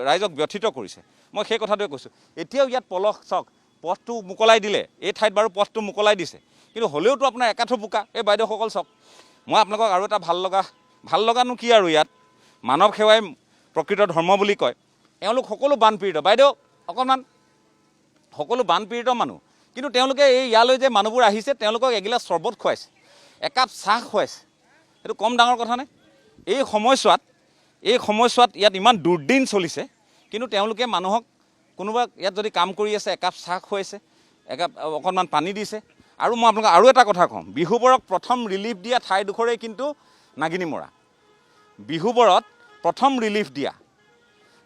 Speaker 1: ৰাইজক ব্যথিত কৰিছে। মই সেই কথাটোৱে কৈছোঁ। এতিয়াও ইয়াত পলস চাওক, পথটো মোকলাই দিলে, এই ঠাইত বাৰু পথটো মোকলাই দিছে, কিন্তু হ'লেওতো আপোনাৰ একাঠো বোকা। এই বাইদেউসকল চাওক, মই আপোনালোকক আৰু এটা ভাল লগানো কি আৰু, ইয়াত মানৱ সেৱাই প্ৰকৃত ধৰ্ম বুলি কয়। এওঁলোক সকলো বানপীড়িত, বাইদেউ অকণমান, সকলো বানপীড়িত মানুহ, কিন্তু তেওঁলোকে এই ইয়ালৈ যে মানুহবোৰ আহিছে, তেওঁলোকক এগিলাচ চৰ্বত খুৱাইছে, একাপ চাহ খুৱাইছে। সেইটো কম ডাঙৰ কথা নে? এই সময়ছোৱাত ইয়াত ইমান দুৰ্দিন চলিছে, কিন্তু তেওঁলোকে মানুহক, কোনোবা ইয়াত যদি কাম কৰি আছে, একাপ চাহ খুৱাইছে, অকণমান পানী দিছে। আৰু মই আপোনালোকক আৰু এটা কথা কওঁ, বিহুবোৰক প্ৰথম ৰিলিফ দিয়া ঠাইডোখৰেই কিন্তু নাগিনীমৰা। বিহুবোৰত প্ৰথম ৰিলিফ দিয়া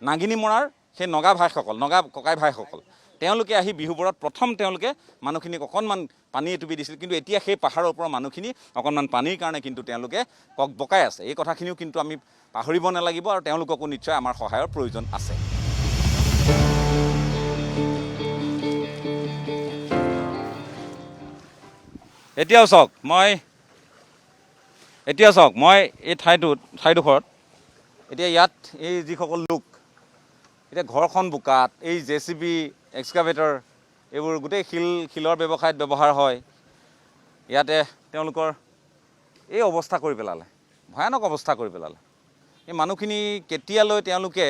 Speaker 1: নাগিনীমৰাৰ সেই নগা ভাইসকল, নগা ককাই ভাইসকল, তেওঁলোকে আহি বিহুবোৰত প্ৰথম তেওঁলোকে মানুহখিনিক অকণমান পানী এটুপি দিছিল। কিন্তু এতিয়া সেই পাহাৰৰ ওপৰৰ মানুহখিনি অকণমান পানীৰ কাৰণে কিন্তু তেওঁলোকে কক বকাই আছে। এই কথাখিনিও কিন্তু আমি পাহৰিব নালাগিব, আৰু তেওঁলোককো নিশ্চয় আমাৰ সহায়ৰ প্ৰয়োজন আছে। এতিয়াও চাওক, মই এই ঠাইডোখৰত এতিয়া ইয়াত এই যিসকল লোক, এতিয়া ঘৰখন বোকাত, এই JCB, এক্সকাভেটৰ, এইবোৰ গোটেই শিলৰ ব্যৱসায়ত ব্যৱহাৰ হয়। ইয়াতে তেওঁলোকৰ এই অৱস্থা কৰি পেলালে, ভয়ানক অৱস্থা কৰি পেলালে। এই মানুহখিনি কেতিয়ালৈ তেওঁলোকে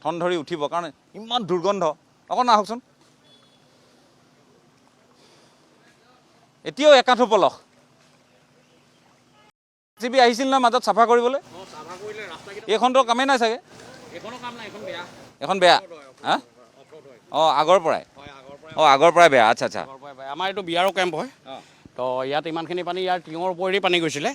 Speaker 1: ঠন ধৰি উঠিব? কাৰণ ইমান দুৰ্গন্ধ। অকণ আহকচোন। এতিয়াও একাঠো পলস। JCB আহিছিল নহয় মাজত চাফা কৰিবলৈ, এইখনতো কামেই নাই চাগে। এখন বেয়া। হা? আগৰ পৰাই বেয়া। আচ্ছা।
Speaker 11: আমাৰ এইটো বিয়াৰৰ কেম্প হয়, তো ইয়াত ইমানখিনি পানী, ইয়াৰ টিঙৰ ওপৰেদি পানী গৈছিলে,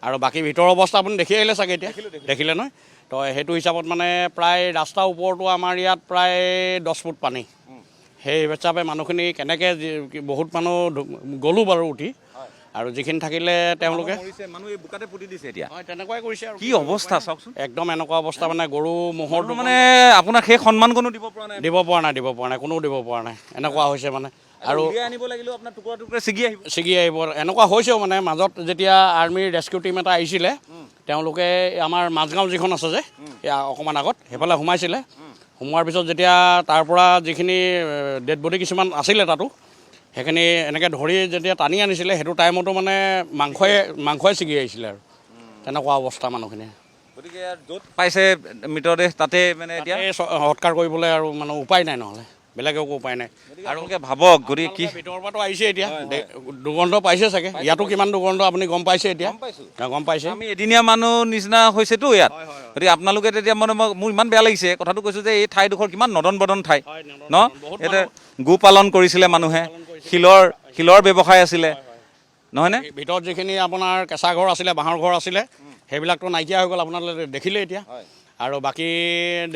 Speaker 11: আৰু বাকী ভিতৰৰ অৱস্থা আপুনি দেখি আহিলে চাগে, এতিয়া দেখিলে নহয়। তো সেইটো হিচাপত মানে প্ৰায় ৰাস্তাৰ ওপৰতো আমাৰ ইয়াত প্ৰায় 10 ফুট পানী। সেই হিচাপে মানুহখিনি কেনেকৈ, বহুত মানুহ গ'লোঁ বাৰু উঠি, আৰু যিখিনি থাকিলে তেওঁলোকে তেনেকুৱাই কৰিছে। আৰু
Speaker 1: কি অৱস্থা চাওকচোন,
Speaker 11: একদম এনেকুৱা অৱস্থা, মানে গৰু ম'হৰ
Speaker 1: মানে আপোনাক সেই সন্মানকণো দিব পৰা নাই,
Speaker 11: কোনেও দিব পৰা নাই, এনেকুৱা হৈছে মানে। আৰু
Speaker 1: আনিব লাগিলেও আপোনাৰ টুকুৰা ছিগি আহিব,
Speaker 11: এনেকুৱা হৈছেও মানে। মাজত যেতিয়া আৰ্মিৰ ৰেস্কিউ টিম এটা আহিছিলে, তেওঁলোকে আমাৰ মাজগাঁও যিখন আছে যে অকণমান আগত, সেইফালে সোমাইছিলে। সোমোৱাৰ পিছত যেতিয়া তাৰ পৰা যিখিনি ডেড বডি কিছুমান আছিলে তাতো, সেইখিনি এনেকৈ ধৰি যেতিয়া টানি আনিছিলে, সেইটো টাইমতো মানে মাংসই ছিগি আহিছিলে, আৰু তেনেকুৱা অৱস্থা মানুহখিনি।
Speaker 1: গতিকে য'ত পাইছে মৃতদেহ তাতে মানে এতিয়া
Speaker 11: সৎকাৰ কৰিবলৈ আৰু মানে উপায় নাই, নহ'লে বেলেগেও উপায় নাই।
Speaker 1: আৰু ভাবক, গতিকে কি
Speaker 11: ভিতৰৰ পৰাতো আহিছে, এতিয়া দুৰ্গন্ধ পাইছে চাগে। ইয়াতো কিমান দুৰ্গন্ধ আপুনি গম পাইছে, এতিয়া গম পাইছে।
Speaker 1: আমি এদিনীয়া মানুহ নিচিনা হৈছেতো ইয়াত। গতিকে আপোনালোকে তেতিয়া মানে মোৰ ইমান বেয়া লাগিছে, কথাটো কৈছোঁ যে এই ঠাইডোখৰ কিমান নদন বদন ঠাই ন। ইয়াতে গো পালন কৰিছিলে মানুহে, শিলৰ ব্যৱসায় আছিলে, নহয়নে?
Speaker 11: ভিতৰত যিখিনি আপোনাৰ কেঁচা ঘৰ আছিলে, বাঁহৰ ঘৰ আছিলে, সেইবিলাকতো নাইকিয়া হৈ গ'ল, আপোনালোকে দেখিলে এতিয়া। আৰু বাকী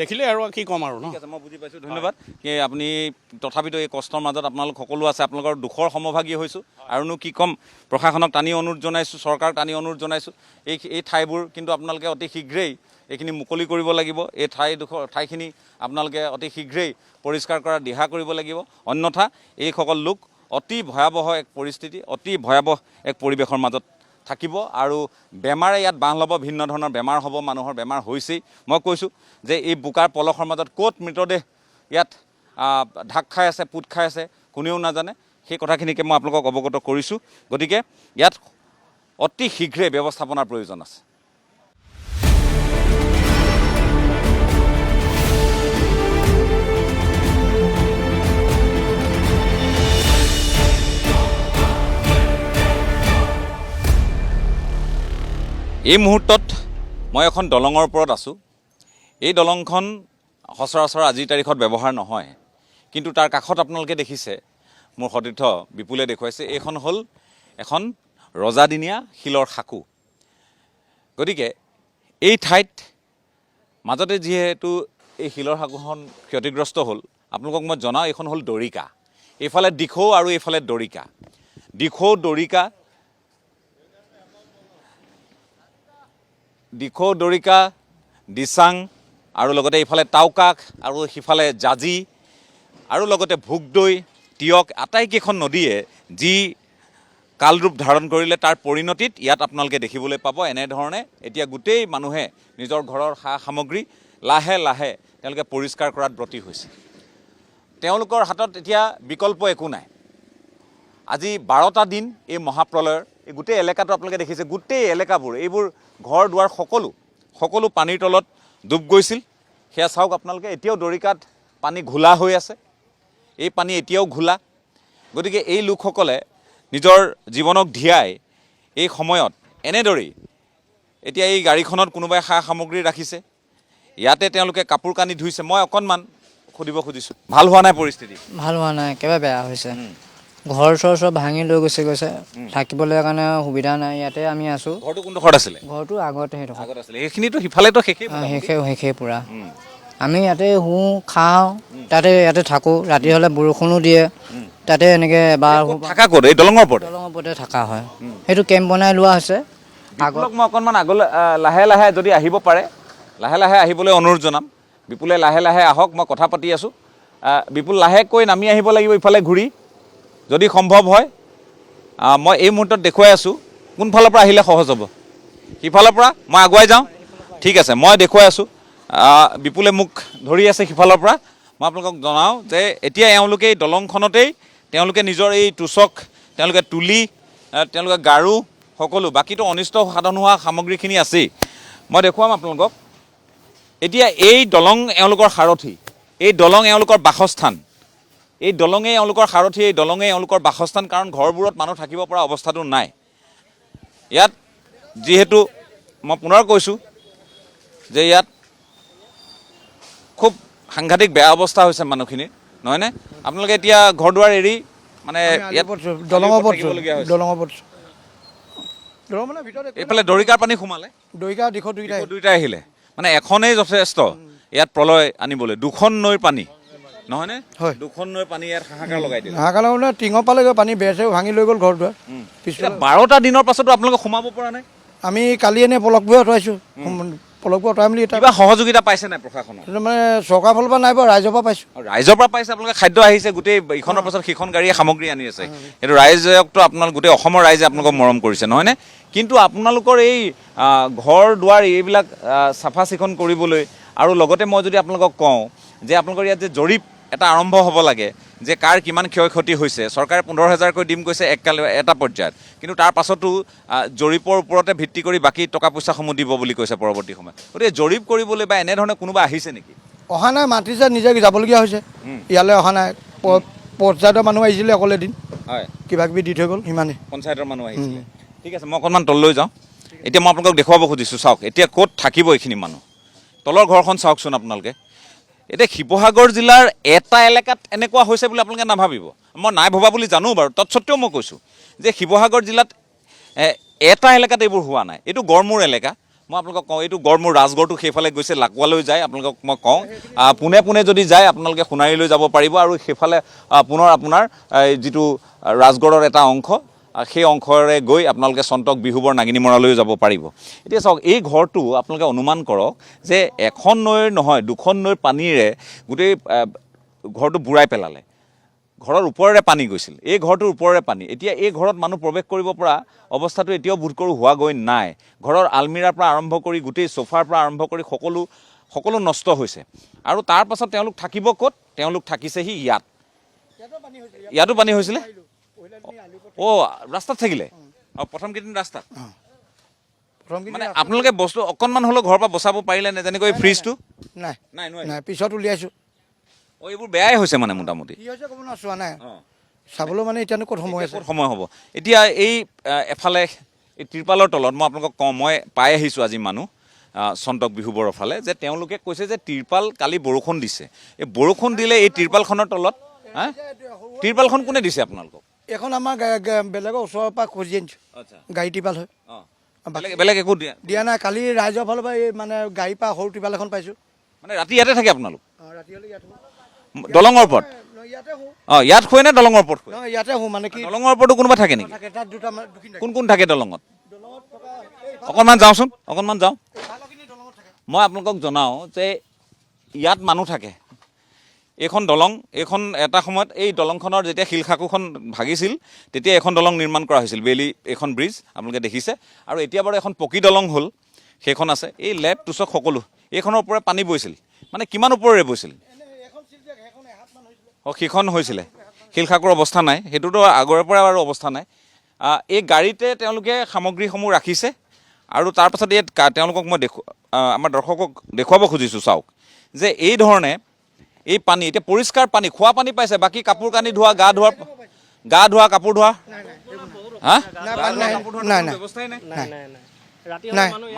Speaker 11: দেখিলে আৰু কি ক'ম আৰু ন।
Speaker 1: মই বুজি পাইছোঁ, ধন্যবাদ। আপুনি তথাপিতো এই কষ্টৰ মাজত আপোনালোক সকলো আছে, আপোনালোকৰ দুখৰ সমভাগী হৈছোঁ। আৰুনো কি ক'ম, প্ৰশাসনক টানি অনুৰোধ জনাইছোঁ, চৰকাৰক টানি অনুৰোধ জনাইছোঁ, এই ঠাইবোৰ কিন্তু আপোনালোকে অতি শীঘ্ৰেই এইখিনি মুকলি কৰিব লাগিব। এই ঠাইখিনি আপোনালোকে অতি শীঘ্ৰেই পৰিষ্কাৰ কৰাৰ দিহা কৰিব লাগিব, অন্যথা এইসকল লোক অতি ভয়াৱহ এক পৰিস্থিতি, অতি ভয়াৱহ এক পৰিৱেশৰ মাজত থাকিব আৰু বেমাৰে ইয়াত বাঁহ ল'ব, ভিন্ন ধৰণৰ বেমাৰ হ'ব, মানুহৰ বেমাৰ হৈছেই। মই কৈছোঁ যে এই বোকাৰ পলসৰ মাজত ক'ত মৃতদেহ ইয়াত ঢাক খাই আছে, পোত খাই আছে, কোনেও নাজানে। সেই কথাখিনিকে মই আপোনালোকক অৱগত কৰিছোঁ। গতিকে ইয়াত অতি শীঘ্ৰে ব্যৱস্থাপনাৰ প্ৰয়োজন আছে। এই মুহূৰ্তত মই এখন দলঙৰ ওপৰত আছোঁ। এই দলংখন সচৰাচৰ আজিৰ তাৰিখত ব্যৱহাৰ নহয়, কিন্তু তাৰ কাষত আপোনালোকে দেখিছে, মোৰ সতীৰ্থ বিপুলে দেখুৱাইছে, এইখন হ'ল এখন ৰজাদিনীয়া শিলৰ সাঁকো। গতিকে এই ঠাইত মাজতে যিহেতু এই শিলৰ সাঁকোখন ক্ষতিগ্ৰস্ত হ'ল, আপোনালোকক মই জনাওঁ এইখন হ'ল দৰিকা। এইফালে দিখৌ আৰু এইফালে দৰিকা। দিখৌ দৰিকা, দিচাং আৰু লগতে এইফালে টাউকাষ আৰু সিফালে জাজি আৰু লগতে ভোগদৈ, টিয়ক আটাইকেইখন নদীয়ে যি কালৰূপ ধাৰণ কৰিলে তাৰ পৰিণতিত ইয়াত আপোনালোকে দেখিবলৈ পাব এনেধৰণে এতিয়া গোটেই মানুহে নিজৰ ঘৰৰ সা সামগ্ৰী লাহে লাহে তেওঁলোকে পৰিষ্কাৰ কৰাত ব্ৰতী হৈছে। তেওঁলোকৰ হাতত এতিয়া বিকল্প একো নাই। আজি 12টা দিন এই মহাপ্ৰলয়ৰ এই গোটেই এলেকাটো আপোনালোকে দেখিছে, গোটেই এলেকাবোৰ এইবোৰ ঘৰ দুৱাৰ সকলো পানীৰ তলত ডুব গৈছিল। সেয়া চাওক আপোনালোকে, এতিয়াও দৰিকাত পানী ঘোলা হৈ আছে, এই পানী এতিয়াও ঘোলা। গতিকে এই লোকসকলে নিজৰ জীৱনক ধিয়াই এই সময়ত এনেদৰেই এতিয়া এই গাড়ীখনত কোনোবাই সা সামগ্ৰী ৰাখিছে, ইয়াতে তেওঁলোকে কাপোৰ কানি ধুইছে। মই অকণমান সুধিব খুজিছোঁ, ভাল হোৱা নাই পৰিস্থিতি?
Speaker 10: ভাল হোৱা নাই, একেবাৰে বেয়া হৈছে। ঘৰ চৰ চব ভাঙি লৈ গৈছে, থাকিবলৈ কাৰণে সুবিধা নাই। ইয়াতে আমি আছোঁ।
Speaker 1: ঘৰটো কোনডোখৰত আছিলে?
Speaker 10: ঘৰটো আগতে
Speaker 1: আছিলে, সেইখিনিতো সিফালেতো
Speaker 10: শেষেই পুৰা। আমি ইয়াতে শুওঁ, খাওঁ, ইয়াতে থাকোঁ। ৰাতি হ'লে বৰষুণো দিয়ে, তাতে এনেকৈ এবাৰ
Speaker 1: থাকা ক'ত? এই দলঙৰ
Speaker 10: ওপৰতে থকা হয়। সেইটো কেম্প বনাই লোৱা হৈছে।
Speaker 1: আগত মই অকণমান আগলৈ লাহে লাহে যদি আহিব পাৰে, লাহে লাহে আহিবলৈ অনুৰোধ জনাম। বিপুলে লাহে লাহে আহক, মই কথা পাতি আছোঁ। বিপুল লাহেকৈ নামি আহিব লাগিব ইফালে ঘূৰি, যদি সম্ভৱ হয়। মই এই মুহূৰ্তত দেখুৱাই আছোঁ কোনফালৰ পৰা আহিলে সহজ হ'ব। সিফালৰ পৰা মই আগুৱাই যাওঁ, ঠিক আছে, মই দেখুৱাই আছোঁ। বিপুলে মোক ধৰি আছে সিফালৰ পৰা। মই আপোনালোকক জনাওঁ যে এতিয়া এওঁলোকে এই দলংখনতেই তেওঁলোকে নিজৰ এই তোচক, তেওঁলোকে তুলি, তেওঁলোকে গাৰু, সকলো বাকীতো অনিষ্ট সাধন হোৱা সামগ্ৰীখিনি আছেই। মই দেখুৱাম আপোনালোকক। এতিয়া এই দলং এওঁলোকৰ সাৰথি, এই দলং এওঁলোকৰ বাসস্থান, এই দলঙেই এওঁলোকৰ সাৰথি, এই দলঙেই এওঁলোকৰ বাসস্থান। কাৰণ ঘৰবোৰত মানুহ থাকিব পৰা অৱস্থাটো নাই ইয়াত। যিহেতু মই পুনৰ কৈছোঁ যে ইয়াত খুব সাংঘাতিক বেয়া অৱস্থা হৈছে মানুহখিনিৰ, নহয়নে? আপোনালোকে এতিয়া ঘৰ দুৱাৰ এৰি মানে এইফালে দৰিকাৰ পানী সোমালে, দুইটাই আহিলে, মানে এখনেই যথেষ্ট ইয়াত প্ৰলয় আনিবলৈ। 2খন নৈৰ পানী, নহয়নে? 2খন নৈৰ পানী ইয়াত হাহাকাৰ লগাই দিলে।
Speaker 7: হাহাকাৰ মানে টিঙৰ পালেগৈ পানী, বেৰ চেৰ ভাঙি লৈ গ'ল ঘৰ দুৱাৰ।
Speaker 1: 12টা দিনৰ পাছতো আপোনালোকে সোমাব পৰা নাই?
Speaker 7: আমি কালি এনে পলকবোৰ আঁতৰাইছোঁ। পলকবোৰ আঁতৰাই মেলি
Speaker 1: কিবা সহযোগিতা পাইছে নাই প্ৰশাসনৰ?
Speaker 7: মানে চৰকাৰৰ ফালৰ পৰা নাই বাৰু, ৰাইজৰ পৰা পাইছোঁ।
Speaker 1: ৰাইজৰ পৰা পাইছে, আপোনালোকে খাদ্য আহিছে, গোটেই ইখনৰ পাছত সিখন গাড়ীয়ে সামগ্ৰী আনি আছে। এইটো ৰাইজকতো আপোনালোক গোটেই অসমৰ ৰাইজে আপোনালোকক মৰম কৰিছে, নহয়নে? কিন্তু আপোনালোকৰ এই ঘৰ দুৱাৰ এইবিলাক চাফা চিকুণ কৰিবলৈ, আৰু লগতে মই যদি আপোনালোকক কওঁ যে আপোনালোকৰ ইয়াত যে জৰীপ এটা আৰম্ভ হ'ব লাগে যে কাৰ কিমান ক্ষয় ক্ষতি হৈছে। চৰকাৰে 15,000কৈ দিম কৈছে এটা পৰ্যায়ত, কিন্তু তাৰ পাছতো জৰীপৰ ওপৰতে ভিত্তি কৰি বাকী টকা পইচাসমূহ দিব বুলি কৈছে পৰৱৰ্তী সময়ত। গতিকে জৰীপ কৰিবলৈ বা এনেধৰণে কোনোবা আহিছে নেকি?
Speaker 7: অহা নাই, মাতিছে, নিজে যাবলগীয়া হৈছে। ইয়ালৈ অহা নাই। পঞ্চায়তৰ মানুহ আহিছিলে অকল এদিন, হয়, কিবা কিবি দি থৈ গ'ল, সিমানেই।
Speaker 1: পঞ্চায়তৰ মানুহ আহিছিলে, ঠিক আছে। মই অকণমান তললৈ যাওঁ। এতিয়া মই আপোনালোকক দেখুৱাব খুজিছোঁ, চাওক এতিয়া ক'ত থাকিব এইখিনি মানুহ। তলৰ ঘৰখন চাওকচোন আপোনালোকে। এতিয়া শিৱসাগৰ জিলাৰ এটা এলেকাত এনেকুৱা হৈছে বুলি আপোনালোকে নাভাবিব। মই নাই ভবা বুলি জানো বাৰু, তৎসত্বেও মই কৈছোঁ যে শিৱসাগৰ জিলাত এটা এলেকাত এইবোৰ হোৱা নাই। এইটো গড়মূৰ এলেকা। মই আপোনালোকক কওঁ, এইটো গড়মূৰ ৰাজগড়টো সেইফালে গৈছে, লাকুৱালৈ যায়। আপোনালোকক মই কওঁ, পোনে যদি যায় আপোনালোকে সোণাৰীলৈ যাব পাৰিব, আৰু সেইফালে পুনৰ আপোনাৰ যিটো ৰাজগড়ৰ এটা অংশ, সেই অংশৰে গৈ আপোনালোকে চন্তক বিহুবৰ নাগিনী মৰালৈও যাব পাৰিব। এতিয়া চাওক, এই ঘৰটো আপোনালোকে অনুমান কৰক যে এখন নৈৰ নহয়, 2খন নৈৰ পানীৰে গোটেই ঘৰটো বুৰাই পেলালে। ঘৰৰ ওপৰেৰে পানী গৈছিল, এই ঘৰটোৰ ওপৰেৰে পানী। এতিয়া এই ঘৰত মানুহ প্ৰৱেশ কৰিব পৰা অৱস্থাটো এতিয়াও বোধ কৰোঁ হোৱা গৈ নাই। ঘৰৰ আলমিৰাৰ পৰা আৰম্ভ কৰি গোটেই চোফাৰ পৰা আৰম্ভ কৰি সকলো নষ্ট হৈছে। আৰু তাৰ পাছত তেওঁলোক থাকিব ক'ত? তেওঁলোক থাকিছেহি ইয়াত। ইয়াতো পানী হৈছিলে? অ' ৰাস্তাত থাকিলে? অঁ, প্ৰথম কেইদিন ৰাস্তাত। মানে আপোনালোকে বস্তু অকণমান হ'লেও ঘৰৰ পৰা বচাব পাৰিলে নে? যেনেকৈ ফ্ৰিজটো
Speaker 8: নাই
Speaker 1: নাই নোৱাৰে।
Speaker 8: নাই, পিছত উলিয়াইছোঁ।
Speaker 1: অঁ, এইবোৰ বেয়াই হৈছে মানে মোটামুটি।
Speaker 8: কি হৈছে ক'ব নোৱাৰো, চোৱা নাই। চাবলৈ মানে এতিয়ানো ক'ত সময় আছে?
Speaker 1: ক'ত সময় হ'ব? এতিয়া এই এফালে এই তিৰপালৰ তলত মই আপোনালোকক কওঁ, মই পাই আহিছোঁ আজি মানুহ চন্তক বিহুবৰৰ ফালে, যে তেওঁলোকে কৈছে যে তিৰপাল কালি বৰষুণ দিছে, এই বৰষুণ দিলে এই তিৰপালখনৰ তলত তিৰপালখন কোনে দিছে আপোনালোকক?
Speaker 8: এখন আমাৰ বেলেগৰ ওচৰৰ পৰা খুজি আনিছোঁ, গাড়ী টিপাল হয়।
Speaker 1: বেলেগ একো
Speaker 8: দিয়া নাই। কালি ৰাইজৰ ফালৰ পৰা এই মানে গাড়ীৰ পৰা সৰু টিপাল এখন পাইছোঁ।
Speaker 1: মানে ৰাতি ইয়াতে থাকে আপোনালোক?
Speaker 8: ৰাতি হ'লে ইয়াত শুওঁ।
Speaker 1: দলঙৰ ওপৰত?
Speaker 8: ইয়াতে শুওঁ।
Speaker 1: অঁ, ইয়াত শুৱে নে দলঙৰ ওপৰত শুৱে?
Speaker 8: নহয়, ইয়াতে শুওঁ। মানে কি
Speaker 1: দলঙৰ ওপৰতো কোনোবা থাকে নেকি?
Speaker 8: থাকে, তাত দুটা দুখিন থাকে।
Speaker 1: কোন কোন থাকে দলঙত? অকণমান যাওঁচোন, অকণমান যাওঁ। মই আপোনালোকক জনাওঁ যে ইয়াত মানুহ থাকে। এইখন দলং, এইখন এটা সময়ত এই দলংখনৰ যেতিয়া শিলখাকুখন ভাগিছিল তেতিয়া এখন দলং নিৰ্মাণ কৰা হৈছিল, বেলি এখন ব্ৰিজ আপোনালোকে দেখিছে। আৰু এতিয়া বাৰু এখন পকী দলং হ'ল, সেইখন আছে। এই লেপ তুচক সকলো এইখনৰ ওপৰে পানী বৈছিল। মানে কিমান ওপৰেৰে বৈছিল? অঁ, সেইখন হৈছিলে। শিলখাকুৰ অৱস্থা নাই, সেইটোতো আগৰে পৰা আৰু অৱস্থা নাই। এই গাড়ীতে তেওঁলোকে সামগ্ৰীসমূহ ৰাখিছে। আৰু তাৰপাছত ইয়াত তেওঁলোকক মই আমাৰ দৰ্শকক দেখুৱাব খুজিছোঁ, চাওক যে এই ধৰণে এই পানী, এতিয়া পৰিষ্কাৰ পানী, খোৱা পানী পাইছে, বাকী কাপোৰ কানি ধোৱা, গা ধোৱা, কাপোৰ ধোৱা, হা?
Speaker 8: ব্যৱস্থাই নাই।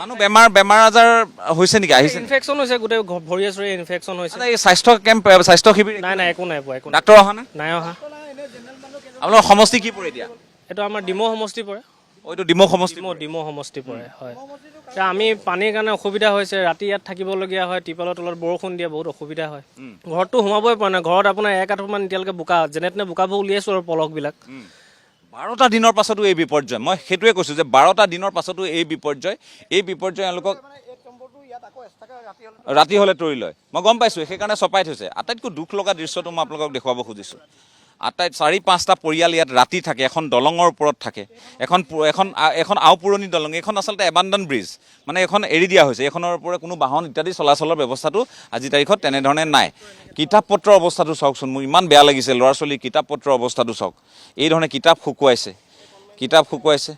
Speaker 1: মানুহ বেমাৰ আজাৰ হৈছে নেকি? আহিছে?
Speaker 12: ইনফেকশ্যন হৈছে, গোটেই ভৰিয়ে চৰিয়ে ইনফেকশ্যন হৈছে।
Speaker 1: এই স্বাস্থ্য কেম্প, স্বাস্থ্য শিবিৰ
Speaker 12: নাই, একো নাই পোৱা, একো নাই।
Speaker 1: ডাক্তৰ অহা নাই
Speaker 12: অহা।
Speaker 1: আপোনালোকৰ সমষ্টি কি পৰে এতিয়া?
Speaker 12: এইটো আমাৰ ডিমৌ সমষ্টি পৰে।
Speaker 1: এইটো ডিমৌ সমষ্টি?
Speaker 12: ডিমৌ সমষ্টি পৰে, হয়। এতিয়া আমি পানীৰ কাৰণে অসুবিধা হৈছে, ৰাতি ইয়াত থাকিবলগীয়া হয়। টিপালৰ তলত বৰষুণ দিয়ে, বহুত অসুবিধা হয়। ঘৰততো সোমাবই পৰা নাই। ঘৰত আপোনাৰ 1 আঁঠুমান এতিয়ালৈকে বোকা, যেনে তেনে বোকাবোৰ উলিয়াইছোঁ আৰু পলহবিলাক।
Speaker 1: 12টা দিনৰ পাছতো এই বিপৰ্যয়। মই সেইটোৱে কৈছোঁ যে 12টা দিনৰ পাছতো এই বিপৰ্যয় এওঁলোকক ৰাতি হ'লে তৰি লয়। মই গম পাইছোঁ, সেইকাৰণে চপাই থৈছে। আটাইতকৈ দুখ লগা দৃশ্যটো মই আপোনালোকক দেখুৱাব খুজিছোঁ। 4-5টা পৰিয়াল ইয়াত ৰাতি থাকে, এখন দলঙৰ ওপৰত থাকে। এখন আওপুৰণি দলং, এইখন আচলতে এবাণ্ডন ব্ৰিজ, মানে এখন এৰি দিয়া হৈছে। এইখনৰ ওপৰত কোনো বাহন ইত্যাদি চলাচলৰ ব্যৱস্থাটো আজিৰ তাৰিখত তেনেধৰণে নাই। কিতাপ পত্ৰৰ অৱস্থাটো চাওকচোন, মোৰ ইমান বেয়া লাগিছে। ল'ৰা ছোৱালীৰ কিতাপ পত্ৰৰ অৱস্থাটো চাওক। এই ধৰণে কিতাপ শুকুৱাইছে।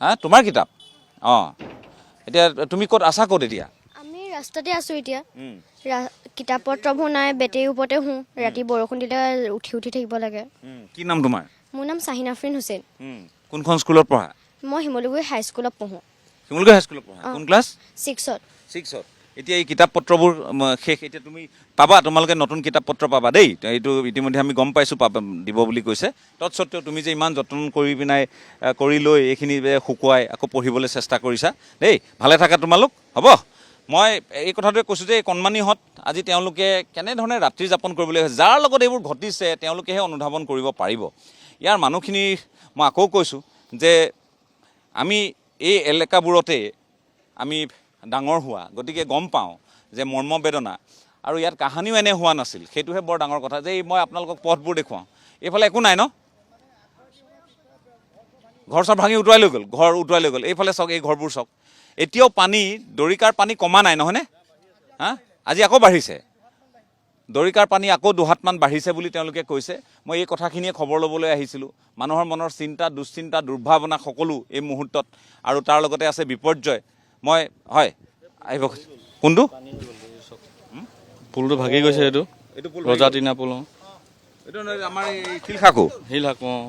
Speaker 1: হা, তোমাৰ কিতাপ? অঁ, এতিয়া তুমি ক'ত আছা? ক'ত এতিয়া?
Speaker 13: আমি ৰাস্তাতে আছোঁ এতিয়া। কিতাপ পত্ৰবোৰ নাই, বেটেৰীৰ ওপৰতে শুওঁ। ৰাতি বৰষুণ দিলে উঠি থাকিব লাগে।
Speaker 1: কি নাম তোমাৰ?
Speaker 13: মোৰ নাম শাহিন আফৰিন হুছেইন।
Speaker 1: কোনখন স্কুলত পঢ়া?
Speaker 13: মই শিমলুগুৰি হাইস্কুলত পঢ়োঁ।
Speaker 1: শিমলুগুৰি হাইস্কুলত পঢ়া? কোন ক্লাছ?
Speaker 13: 6ত।
Speaker 1: এতিয়া এই কিতাপ পত্ৰবোৰ শেষ। এতিয়া তুমি পাবা, তোমালোকে নতুন কিতাপ পত্ৰ পাবা দেই। এইটো ইতিমধ্যে আমি গম পাইছোঁ, দিব বুলি কৈছে। তৎসত্ত্বেও তুমি যে ইমান যত্ন কৰি লৈ এইখিনি শুকুৱাই আকৌ পঢ়িবলৈ চেষ্টা কৰিছা দেই। ভালে থাকা তোমালোক, হ'ব। মই এই কথাটোৱে কৈছোঁ যে এই কণমানিহঁত আজি তেওঁলোকে কেনেধৰণে ৰাত্ৰি যাপন কৰিবলৈ হৈছে, যাৰ লগত এইবোৰ ঘটিছে তেওঁলোকেহে অনুধাৱন কৰিব পাৰিব। ইয়াৰ মানুহখিনি মই আকৌ কৈছোঁ যে আমি এই এলেকাবোৰতে আমি ডাঙৰ হোৱা, গতিকে গম পাওঁ যে মৰ্মবেদনা। আৰু ইয়াত কাহানিও এনে হোৱা নাছিল, সেইটোহে বৰ ডাঙৰ কথা। যে মই আপোনালোকক পথবোৰ দেখুৱাওঁ, এইফালে একো নাই ন, ঘৰ চৰ ভাঙি উটুৱাই লৈ গ'ল। এইফালে চাওক, এই ঘৰবোৰ চাওক। এতিয়াও পানী, দৰিকাৰ পানী কমা নাই নহয়নে? হা, আজি আকৌ বাঢ়িছে। দৰিকাৰ পানী আকৌ 2 হাতমান বাঢ়িছে বুলি তেওঁলোকে কৈছে। মই এই কথাখিনিয়ে খবৰ ল'বলৈ আহিছিলোঁ। মানুহৰ মনৰ চিন্তা, দুশ্চিন্তা, দুৰ্ভাৱনা সকলো এই মুহূৰ্তত, আৰু তাৰ লগতে আছে বিপৰ্যয়। মই আহিব। কোনটো
Speaker 12: পুলটো ভাগি গৈছে? এইটো ৰজাদিনীয়া পুল।
Speaker 1: এইটো আমাৰ এই শিলখাকু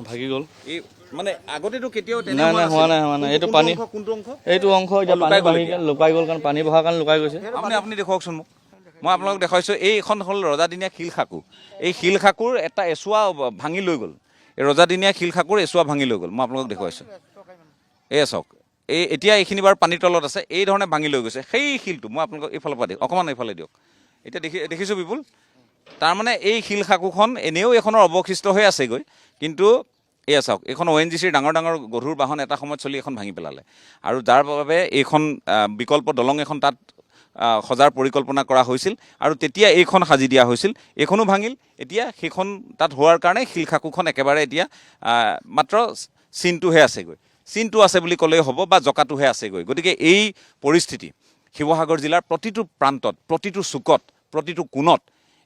Speaker 12: ভাগি গ'ল।
Speaker 1: এই মানে আগতেতো কেতিয়াও
Speaker 12: নাই, হোৱা নাই। এইটো পানী, এইটো অংশ এতিয়া লুকাই গ'ল, কাৰণ পানী বহাৰ কাৰণে লুকাই গৈছে।
Speaker 1: আপুনি দেখুৱাওকচোন মোক। মই আপোনালোকক দেখুৱাইছোঁ, এইখন হ'ল ৰজাদিনীয়া শিলখাকু। এই শিলখাকুৰ এটা এচুৱা ভাঙি লৈ গ'ল। এই ৰজাদিনীয়া শিলখাকুৰ এচুৱা ভাঙি লৈ গ'ল। মই আপোনালোকক দেখুৱাইছোঁ। এয়া চাওক, এতিয়া এইখিনি বাৰু পানীৰ তলত আছে। এই ধৰণে ভাঙি লৈ গৈছে সেই শিলটো। মই আপোনালোকক এইফালৰ পৰা দিয়ক, অকণমান এইফালে দিয়ক। এতিয়া দেখিছোঁ বিপুল, তাৰমানে এই শিলখাকুখন এনেও এইখনৰ অৱশিষ্ট হৈ আছেগৈ, কিন্তু এয়া চাওক, এইখন ONGCৰ ডাঙৰ গধুৰ বাহন এটা সময়ত চলি এখন ভাঙি পেলালে। আৰু যাৰ বাবে এইখন বিকল্প দলং এখন তাত সজাৰ পৰিকল্পনা কৰা হৈছিল আৰু তেতিয়া এইখন সাজি দিয়া হৈছিল। এইখনো ভাঙিল, এতিয়া সেইখন তাত হোৱাৰ কাৰণে শিলখাকুখন একেবাৰে এতিয়া মাত্ৰ চিনটোহে আছেগৈ, চিনটো আছে বুলি ক'লেই হ'ব বা জকাটোহে আছেগৈ। গতিকে এই পৰিস্থিতি শিৱসাগৰ জিলাৰ প্ৰতিটো প্ৰান্তত, প্ৰতিটো চুকত, প্ৰতিটো কোণত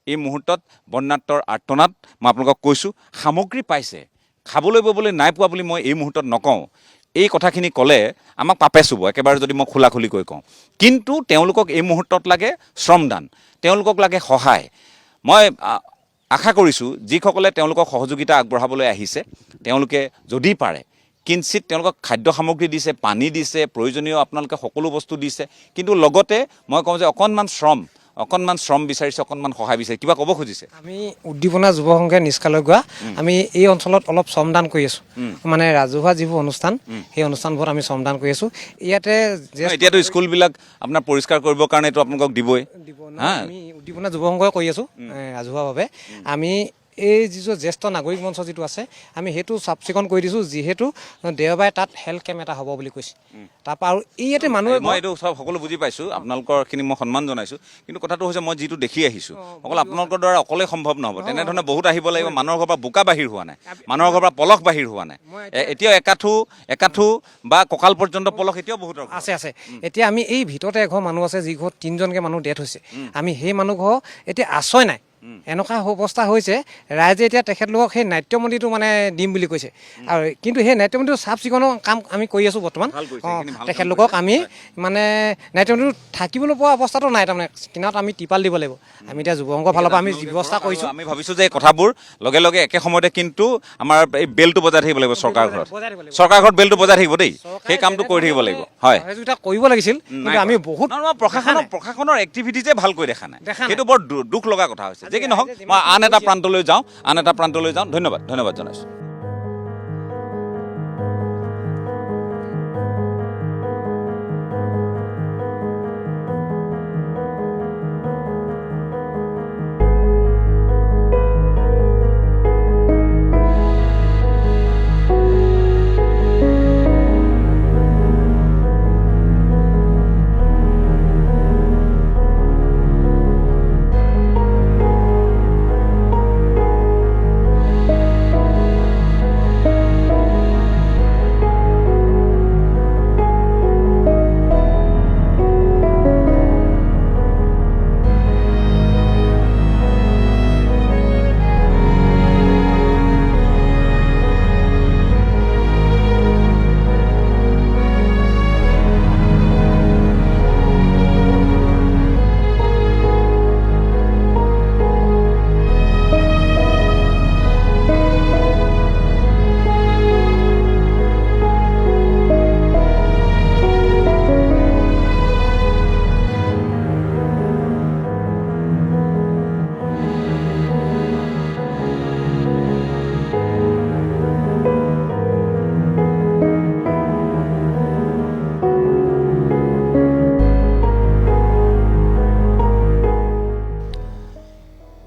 Speaker 1: এই মুহূৰ্তত বন্যাত্মৰ আৰ্তনাদ। মই আপোনালোকক কৈছোঁ, সামগ্ৰী পাইছে, খাবলৈ ববলৈ নাই পোৱা বুলি মই এই মুহূৰ্তত নকওঁ। এই কথাখিনি ক'লে আমাক পাপে চুব, একেবাৰে যদি মই খোলাখুলিকৈ কওঁ। কিন্তু তেওঁলোকক এই মুহূৰ্তত লাগে শ্ৰমদান, তেওঁলোকক লাগে সহায়। মই আশা কৰিছোঁ যিসকলে তেওঁলোকক সহযোগিতা আগবঢ়াবলৈ আহিছে তেওঁলোকে যদি পাৰে কিঞ্চিত তেওঁলোকক খাদ্য সামগ্ৰী দিছে, পানী দিছে, প্ৰয়োজনীয় আপোনালোকে সকলো বস্তু দিছে, কিন্তু লগতে মই কওঁ যে অকণমান শ্ৰম বিচাৰিছে, অকণমান সহায় বিচাৰিছে। কিবা ক'ব খুজিছে?
Speaker 14: আমি উদ্দীপনা যুৱ সংঘে নিষ্কালৈ গোৱা আমি এই অঞ্চলত অলপ শ্ৰমদান কৰি আছোঁ, মানে ৰাজহুৱা যিবোৰ অনুষ্ঠান সেই অনুষ্ঠানবোৰত আমি শ্ৰমদান কৰি আছোঁ। ইয়াতে
Speaker 1: এতিয়াতো স্কুলবিলাক আপোনাৰ পৰিষ্কাৰ কৰিবৰ কাৰণেতো আপোনালোকক দিবই।
Speaker 14: আমি উদ্দীপনা যুৱ সংঘই কৰি আছোঁ ৰাজহুৱাভাৱে। আমি এই যিটো জ্যেষ্ঠ নাগৰিক মঞ্চ যিটো আছে আমি সেইটো চাফ চিকুণ কৰি দিছোঁ, যিহেতু দেওবাৰে তাত হেল্থ কেম্প এটা হ'ব বুলি কৈছে। তাৰপৰা আৰু ইয়াতে মানুহে,
Speaker 1: মই এইটো চব সকলো বুজি পাইছোঁ, আপোনালোকৰখিনি মই সন্মান জনাইছোঁ, কিন্তু কথাটো হৈছে মই যিটো দেখি আহিছোঁ অকল আপোনালোকৰ দ্বাৰা অকলে সম্ভৱ নহ'ব। তেনেধৰণে বহুত আহিব লাগিব। মানুহৰ ঘৰৰ পৰা বোকা বাহিৰ হোৱা নাই, মানুহৰ ঘৰৰ পৰা পলস বাহিৰ হোৱা নাই, এতিয়াও একাঠু বা কঁকাল পৰ্যন্ত পলস এতিয়াও বহুত
Speaker 14: আছে। এতিয়া আমি এই ভিতৰতে এঘৰ মানুহ আছে যি ঘৰত 3জনকৈ মানুহ ডেথ হৈছে। আমি সেই মানুহ ঘৰ এতিয়া আশ্ৰয় নাই, এনেকুৱা অৱস্থা হৈছে। ৰাইজে এতিয়া তেখেতলোকক সেই নাট্যমন্দিৰটো মানে দিম বুলি কৈছে, আৰু কিন্তু সেই নাট্যমন্দিৰটো চাফ চিকুণৰ কাম আমি কৰি আছোঁ বৰ্তমান। তেখেতলোকক আমি মানে নাট্যমন্দিৰটো থাকিবলৈ পোৱা অৱস্থাটো নাই, তাৰমানে কিনাৰত আমি টিপাল দিব লাগিব। আমি এতিয়া যুৱ সংঘৰ ফালৰ পৰা আমি ব্যৱস্থা কৰিছোঁ।
Speaker 1: আমি ভাবিছোঁ যে কথাবোৰ লগে লগে একে সময়তে কিন্তু আমাৰ এই বেলটো বজাই থাকিব লাগিব। চৰকাৰ ঘৰত বেলটো বজাই থাকিব দেই, সেই কামটো কৰি থাকিব লাগিব। হয়,
Speaker 14: কৰিব লাগিছিল, কিন্তু আমি বহুত
Speaker 1: প্ৰশাসনৰ এক্টিভিটিজে ভালকৈ দেখা নাই, সেইটো বৰ দুখ লগা কথা হৈছে। যে কি নহওক, মই আন এটা প্ৰান্তলৈ যাওঁ। ধন্যবাদ জনাইছোঁ।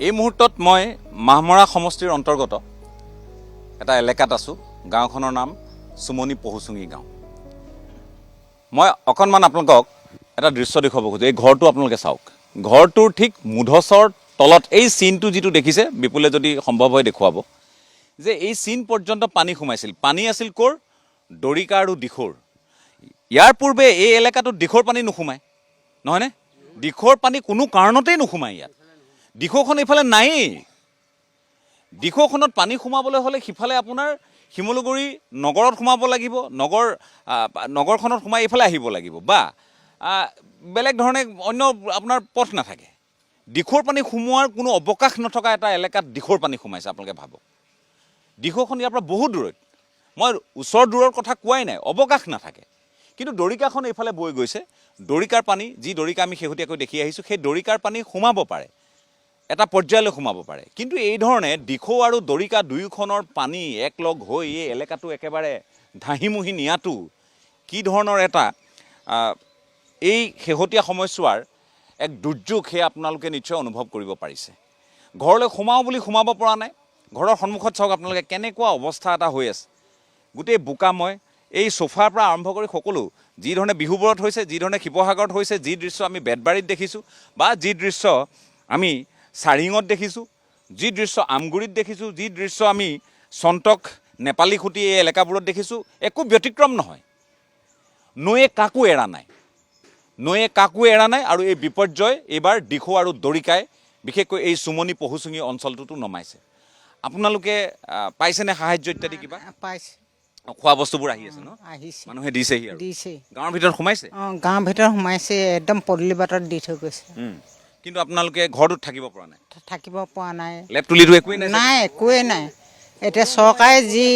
Speaker 1: এই মুহূৰ্তত মই মাহমৰা সমষ্টিৰ অন্তৰ্গত এটা এলেকাত আছোঁ। গাঁওখনৰ নাম চুমনি পহুচুঙি গাঁও। মই অকণমান আপোনালোকক এটা দৃশ্য দেখুৱাব খোজোঁ। এই ঘৰটো আপোনালোকে চাওক, ঘৰটোৰ ঠিক মুধচৰ তলত এই চিনটো যিটো দেখিছে, বিপুলে যদি সম্ভৱ হয় দেখুৱাব, যে এই চিন পৰ্যন্ত পানী সোমাইছিল। পানী আছিল ক'ৰ? দৰিকা আৰু দিখৌৰ। ইয়াৰ পূৰ্বে এই এলেকাটোত দিখৌৰ পানী নোসোমায়, নহয়নে? দিখৌৰ পানী কোনো কাৰণতেই নোসোমায় ইয়াত। দিখৌখন এইফালে নায়েই। দিখৌখনত পানী সোমাবলৈ হ'লে সিফালে আপোনাৰ শিমলুগুৰি নগৰত সোমাব লাগিব, নগৰখনত সোমাই এইফালে আহিব লাগিব, বা বেলেগ ধৰণে অন্য আপোনাৰ পথ নাথাকে। দিখৌৰ পানী সোমোৱাৰ কোনো অৱকাশ নথকা এটা এলেকাত দিখৌৰ পানী সোমাইছে। আপোনালোকে ভাবক, দিখৌখন ইয়াৰ পৰা বহুত দূৰত। মই ওচৰ দূৰৰ কথা কোৱাই নাই, অৱকাশ নাথাকে। কিন্তু দৰিকাখন এইফালে বৈ গৈছে। দৰিকাৰ পানী, যি দৰিকা আমি শেহতীয়াকৈ দেখি আহিছোঁ, সেই দৰিকাৰ পানী সোমাব পাৰে, এটা পৰ্যায়লৈ সোমাব পাৰে। কিন্তু এই ধৰণে দিখৌ আৰু দৰিকা দুয়োখনৰ পানী একলগ হৈ এই এলেকাটো একেবাৰে ধাহিমুহি নিয়াটো কি ধৰণৰ এটা এই শেহতীয়া সময়ছোৱাৰ এক দুৰ্যোগ, সেয়া আপোনালোকে নিশ্চয় অনুভৱ কৰিব পাৰিছে। ঘৰলৈ সোমাওঁ বুলি সোমাব পৰা নাই। ঘৰৰ সন্মুখত চাওক আপোনালোকে কেনেকুৱা অৱস্থা এটা হৈ আছে। গোটেই বোকাময়, এই সোফাৰ পৰা আৰম্ভ কৰি সকলো যি ধৰণে বিহুবোৰত হৈছে, যি ধৰণে শিৱসাগৰত হৈছে, যি দৃশ্য আমি বেতবাৰীত দেখিছোঁ বা যি দৃশ্য আমি চাৰিঙত দেখিছোঁ, যি দৃশ্য আমগুৰিত দেখিছোঁ, যি দৃশ্য আমি চন্তক নেপালী খুটি এই এলেকাবোৰত দেখিছোঁ, একো ব্যতিক্ৰম নহয়। নৈয়ে কাকো এৰা নাই, নৈয়ে কাকো এৰা নাই। আৰু এই বিপৰ্যয় এইবাৰ দিখৌ আৰু দৰিকাই বিশেষকৈ এই চুমনি পহুচুঙি অঞ্চলটোতো নমাইছে। আপোনালোকে পাইছেনে সাহায্য ইত্যাদি কিবা?
Speaker 15: পাইছে।
Speaker 1: খোৱা বস্তুবোৰ আহি আছে ন?
Speaker 15: আহিছে,
Speaker 1: মানুহে দিছেহি আৰু
Speaker 15: দিছে।
Speaker 1: গাঁৱৰ ভিতৰত সোমাইছে?
Speaker 15: গাঁৱৰ ভিতৰত সোমাইছে, একদম পদূলি বাটত দি থৈ গৈছে।
Speaker 1: কিন্তু আপোনালোকে ঘৰটোত থাকিব পৰা নাই?
Speaker 15: থাকিব পৰা নাই।
Speaker 1: লেপ তুলিটো একোৱেই নাই?
Speaker 15: নাই, একোৱেই নাই। এতিয়া চৰকাৰে যি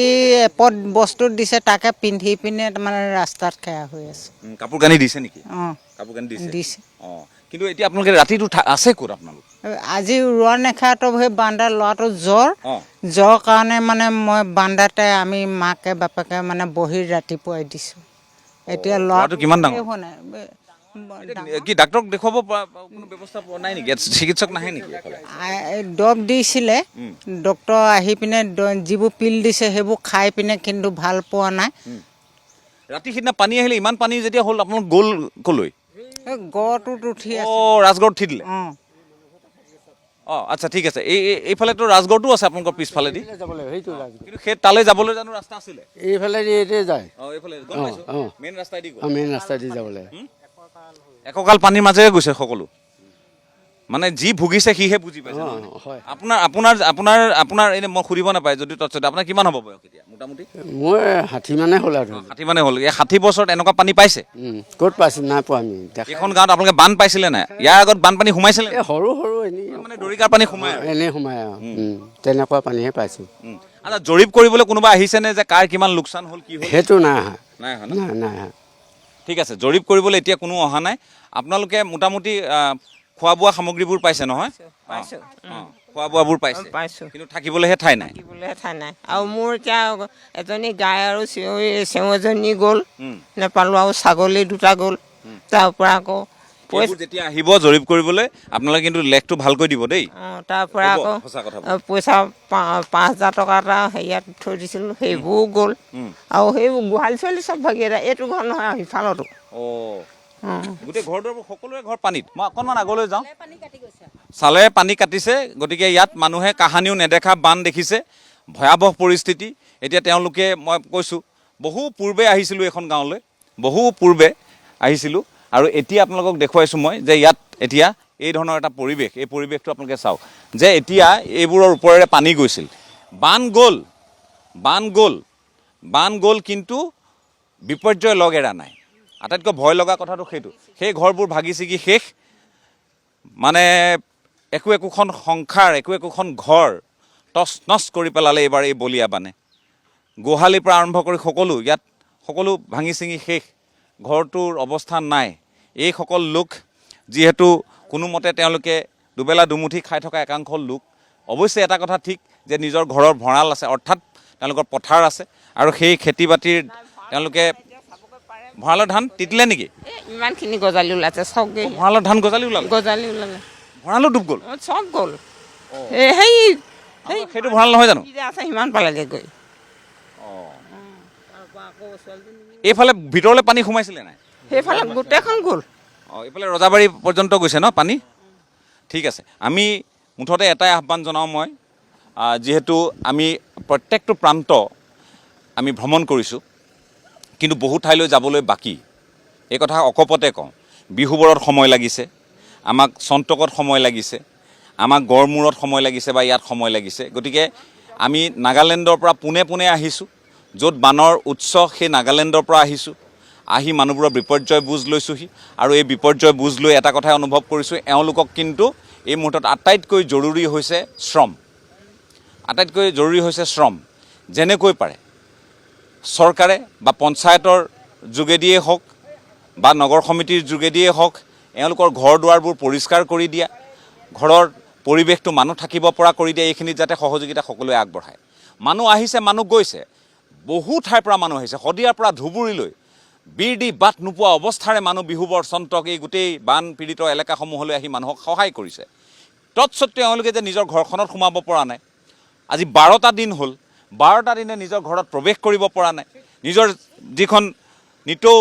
Speaker 15: এপদ বস্তু দিছে তাকে পিন্ধি পিনে তাৰমানে ৰাস্তাত খেয়া হৈ আছে।
Speaker 1: কাপোৰ কানি দিছে নেকি?
Speaker 15: অঁ,
Speaker 1: কাপোৰ কানি দিছে।
Speaker 15: দিছে।
Speaker 1: অঁ, কিন্তু এতিয়া আপোনালোকে ৰাতিটো আছে ক'ত আপোনালোক?
Speaker 15: আজি ৰোৱা নেখাটো সেই বান্দাৰ ল'ৰাটো জ্বৰ কাৰণে মানে মই বান্দাতে আমি মাকে বাপেকে মানে বহি ৰাতিপুৱাই দিছোঁ। এতিয়া ল'ৰাটো
Speaker 1: কিমান ডাঙৰ? কি ডাক্তৰক দেখুৱাব কোনো ব্যৱস্থা নাই নেকি? চিকিৎসক নাহে নেকি?
Speaker 15: দৰৱ দিছিলে, ডক্তৰ আহি পিনে যিবোৰ পিল দিছে সেইবোৰ খাই পিনে কিন্তু ভাল পোৱা নাই।
Speaker 1: ৰাতি সিদিনা পানী আহিলে, ইমান পানী যেতিয়া হ'ল আপোনালোক গ'ল ক'লৈ?
Speaker 15: গড়টোত উঠি আছে।
Speaker 1: অঁ, ৰাজগড়ত উঠি দিলে? অঁ, আচ্ছা, ঠিক আছে। এইফালেতো ৰাজগড়টো আছে আপোনালোকৰ পিছফালেদি যাব লাগিব, সেইটো কিন্তু সেই তালৈ যাবলৈ জানো ৰাস্তা আছিলে?
Speaker 16: এইফালে যায়।
Speaker 1: অঁ, এইফালে মেইন ৰাস্তাইদি গ'ল।
Speaker 16: মেইন ৰাস্তাইদি যাব লাগে।
Speaker 1: একঁকাল পানীৰ মাজেৰে গৈছে সকলো, মানে যি ভুগিছে সিহে বুজি পাইছে। আপোনাৰ এনে মই সুধিব নাপায় যদি তৎসতে আপোনাৰ কিমান হ'ব বয়স এতিয়া মোটামুটি?
Speaker 16: মোৰ 60 মানে হ'ল আৰু।
Speaker 1: 60 মানে হ'ল। এই 60 বছৰত এনেকুৱা পানী পাইছে?
Speaker 16: ক'ত পাইছে? নাই পোৱা আমি।
Speaker 1: এইখন গাঁৱত আপোনালোকে বান পাইছিলে নাই? ইয়াৰ আগত বানপানী সোমাইছিলে?
Speaker 16: সৰু সৰু এনেই
Speaker 1: মানে দৰিকাৰ পানী সোমায়?
Speaker 16: এনেই সোমায় আৰু তেনেকুৱা পানীহে পাইছোঁ।
Speaker 1: আচ্ছা, জৰীপ কৰিবলৈ কোনোবা আহিছেনে যে কাৰ কিমান লোকচান হ'ল, কি হ'ল?
Speaker 16: সেইটো নাই অহা।
Speaker 1: নাই অহা?
Speaker 16: নাই অহা।
Speaker 1: ঠিক আছে, জৰীপ কৰিবলৈ এতিয়া কোনো অহা নাই। আপোনালোকে মোটামুটি খোৱা বোৱা সামগ্ৰীবোৰ পাইছে নহয়? খোৱা বোৱাবোৰ পাইছে, কিন্তু থাকিবলৈহে ঠাই নাই।
Speaker 17: ঠাই নাই। আৰু মোৰ এতিয়া এজনী গাই আৰু চেউ এজনী গ'ল, নেপালো আৰু ছাগলী 2টা গ'ল। তাৰ পৰা আকৌ
Speaker 1: যেতিয়া আহিব জৰীপ কৰিবলৈ আপোনালোকে কিন্তু লেখটো ভালকৈ দিব দেই।
Speaker 17: তাৰ পৰা আকৌ পইচা 5,000 টকা এটা হেৰিয়াত থৈ দিছিলোঁ, সেইবোৰো গ'ল। আৰু সেইবোৰ গোহালি ছোৱালী চব ভাগি এটা, এইটো ঘৰ নহয় আৰু সিফালতো।
Speaker 1: গোটেই ঘৰটোৰ সকলোৰে ঘৰ পানীত। মই অকণমান আগলৈ যাওঁ। চালে পানী কাটিছে, গতিকে ইয়াত মানুহে কাহানিও নেদেখা বান দেখিছে, ভয়াৱহ পৰিস্থিতি। এতিয়া তেওঁলোকে, মই কৈছোঁ, বহু পূৰ্বে আহিছিলোঁ এইখন গাঁৱলৈ, বহু পূৰ্বে আহিছিলোঁ। আৰু এতিয়া আপোনালোকক দেখুৱাইছোঁ মই যে ইয়াত এতিয়া এই ধৰণৰ এটা পৰিৱেশ, এই পৰিৱেশটো আপোনালোকে চাওক যে এতিয়া এইবোৰৰ ওপৰেৰে পানী গৈছিল, বান গ'ল, কিন্তু বিপৰ্যয় লগ এৰা নাই। আটাইতকৈ ভয় লগা কথাটো সেইটো, সেই ঘৰবোৰ ভাগি ছিগি শেষ। মানে একোখন সংসাৰ, একোখন ঘৰ টচ নচ কৰি পেলালে এইবাৰ এই বলিয়া বানে। গোহালিৰ পৰা আৰম্ভ কৰি সকলো ইয়াত সকলো ভাঙি ছিঙি শেষ। ঘৰটোৰ অৱস্থা নাই। এইসকল লোক যিহেতু কোনোমতে তেওঁলোকে দুবেলা দুমুঠি খাই থকা একাংশ লোক, অৱশ্যে এটা কথা ঠিক যে নিজৰ ঘৰৰ ভঁৰাল আছে, অৰ্থাৎ তেওঁলোকৰ পথাৰ আছে, আৰু সেই খেতি বাতিৰ তেওঁলোকে ভঁৰালৰ ধান তিতিলে নেকি?
Speaker 17: ইমানখিনি গজালি ওলাইছে চব।
Speaker 1: ভঁৰালৰ ধান গজালি ওলালে? ভঁৰালো ডুব গ'ল?
Speaker 17: চব গ'ল।
Speaker 1: সেইটো ভঁৰাল নহয় জানো?
Speaker 17: আছে সিমান পালেগৈ গৈ।
Speaker 1: এইফালে ভিতৰলৈ পানী সোমাইছিলে নাই?
Speaker 17: সেইফালে গোটেইখন গ'ল।
Speaker 1: অঁ, এইফালে ৰজাবাৰী পৰ্যন্ত গৈছে ন পানী? ঠিক আছে, আমি মুঠতে এটাই আহ্বান জনাওঁ মই, যিহেতু আমি প্ৰত্যেকটো প্ৰান্ত আমি ভ্ৰমণ কৰিছোঁ, কিন্তু বহু ঠাইলৈ যাবলৈ বাকী। এই কথা অকপতে কওঁ। বিহুবোৰত সময় লাগিছে, আমাক চন্তকত সময় লাগিছে, আমাক গড়মূৰত সময় লাগিছে বা ইয়াত সময় লাগিছে। গতিকে আমি নাগালেণ্ডৰ পৰা পোনে পোনে আহিছোঁ, য'ত বানৰ উৎস সেই নাগালেণ্ডৰ পৰা আহিছোঁ। আহি মানুহবোৰৰ বিপৰ্যয় বুজ লৈছোঁহি, আৰু এই বিপৰ্যয় বুজ লৈ এটা কথাই অনুভৱ কৰিছোঁ, এওঁলোকক কিন্তু এই মুহূৰ্তত আটাইতকৈ জৰুৰী হৈছে শ্ৰম। আটাইতকৈ জৰুৰী হৈছে শ্ৰম। যেনেকৈ পাৰে চৰকাৰে বা পঞ্চায়তৰ যোগেদিয়ে হওক বা নগৰ সমিতিৰ যোগেদিয়ে হওক, এওঁলোকৰ ঘৰ দুৱাৰবোৰ পৰিষ্কাৰ কৰি দিয়া, ঘৰৰ পৰিৱেশটো মানুহ থাকিব পৰা কৰি দিয়া, এইখিনিত যাতে সহযোগিতা সকলোৱে আগবঢ়ায়। মানুহ আহিছে, মানুহ গৈছে, বহু ঠাইৰ পৰা মানুহ আহিছে, শদিয়াৰ পৰা ধুবুৰীলৈ বীৰ দি বাট নোপোৱা অৱস্থাৰে মানুহ বিহুবৰ চন্তক এই গোটেই বান পীড়িত এলেকাসমূহলৈ আহি মানুহক সহায় কৰিছে। তৎসত্ত্বেও এওঁলোকে যে নিজৰ ঘৰখনত সোমাব পৰা নাই। আজি 12টা দিন হ'ল, 12টা দিনে নিজৰ ঘৰত প্ৰৱেশ কৰিব পৰা নাই। নিজৰ যিখন নিতৌ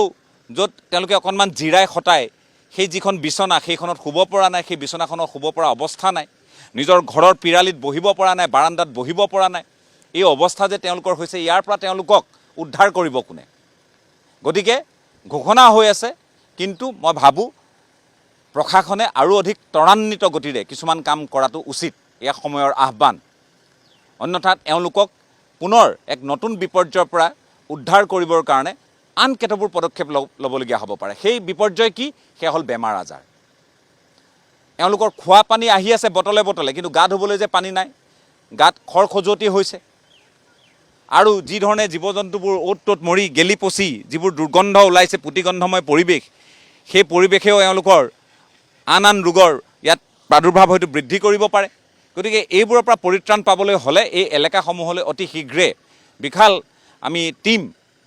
Speaker 1: য'ত তেওঁলোকে অকণমান জিৰাই খটাই সেই যিখন বিচনা সেইখনত শুব পৰা নাই, সেই বিচনাখনত শুব পৰা অৱস্থা নাই, নিজৰ ঘৰৰ পিৰালিত বহিব পৰা নাই, বাৰান্দাত বহিব পৰা নাই, এই অৱস্থা যে তেওঁলোকৰ হৈছে, ইয়াৰ পৰা তেওঁলোকক উদ্ধাৰ কৰিব কোনে? গতিকে ঘোষণা হৈ আছে, কিন্তু মই ভাবোঁ প্ৰশাসনে আৰু অধিক ত্বৰান্বিত গতিৰে কিছুমান কাম কৰাটো উচিত, এয়া সময়ৰ আহ্বান। অন্যথা এওঁলোকক পুনৰ এক নতুন বিপৰ্যয়ৰ পৰা উদ্ধাৰ কৰিবৰ কাৰণে আন কেতবোৰ পদক্ষেপ ল'বলগীয়া হ'ব পাৰে। সেই বিপৰ্যয় কি? সেয়া হ'ল বেমাৰ আজাৰ। এওঁলোকৰ খোৱা পানী আহি আছে বটলে বটলে, কিন্তু গা ধুবলৈ যে পানী নাই, গাত খৰ খজুৱতি হৈছে। আৰু যি ধৰণে জীৱ জন্তুবোৰ অ'ত ত'ত মৰি গেলি পচি যিবোৰ দুৰ্গন্ধ ওলাইছে, পুতিগন্ধময় পৰিৱেশ, সেই পৰিৱেশেও এওঁলোকৰ আন আন ৰোগৰ ইয়াত প্ৰাদুৰ্ভাৱ হয়তো বৃদ্ধি কৰিব পাৰে। গতিকে এইবোৰৰ পৰা পৰিত্ৰাণ পাবলৈ হ'লে এই এলেকাসমূহলৈ অতি শীঘ্ৰে বিশাল আমি টীম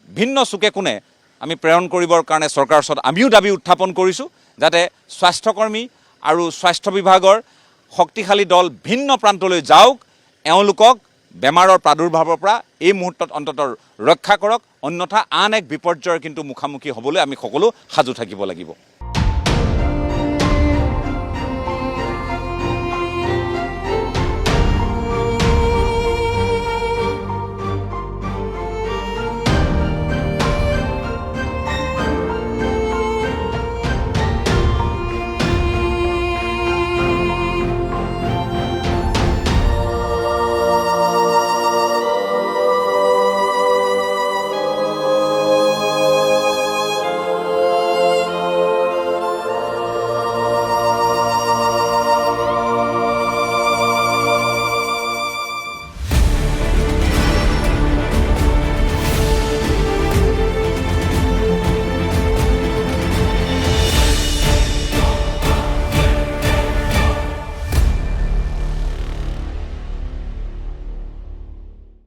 Speaker 1: ভিন্ন চুকে কোণে আমি প্ৰেৰণ কৰিবৰ কাৰণে চৰকাৰৰ ওচৰত আমিও দাবী উত্থাপন কৰিছোঁ, যাতে স্বাস্থ্যকৰ্মী আৰু স্বাস্থ্য বিভাগৰ শক্তিশালী দল ভিন্ন প্ৰান্তলৈ যাওক, এওঁলোকক বেমাৰৰ প্ৰাদুৰ্ভাৱৰ পৰা এই মুহূৰ্তত অন্ততঃ ৰক্ষা কৰক। অন্যথা আন এক বিপৰ্যয়ৰ কিন্তু মুখামুখি হ'বলৈ আমি সকলো সাজু থাকিব লাগিব।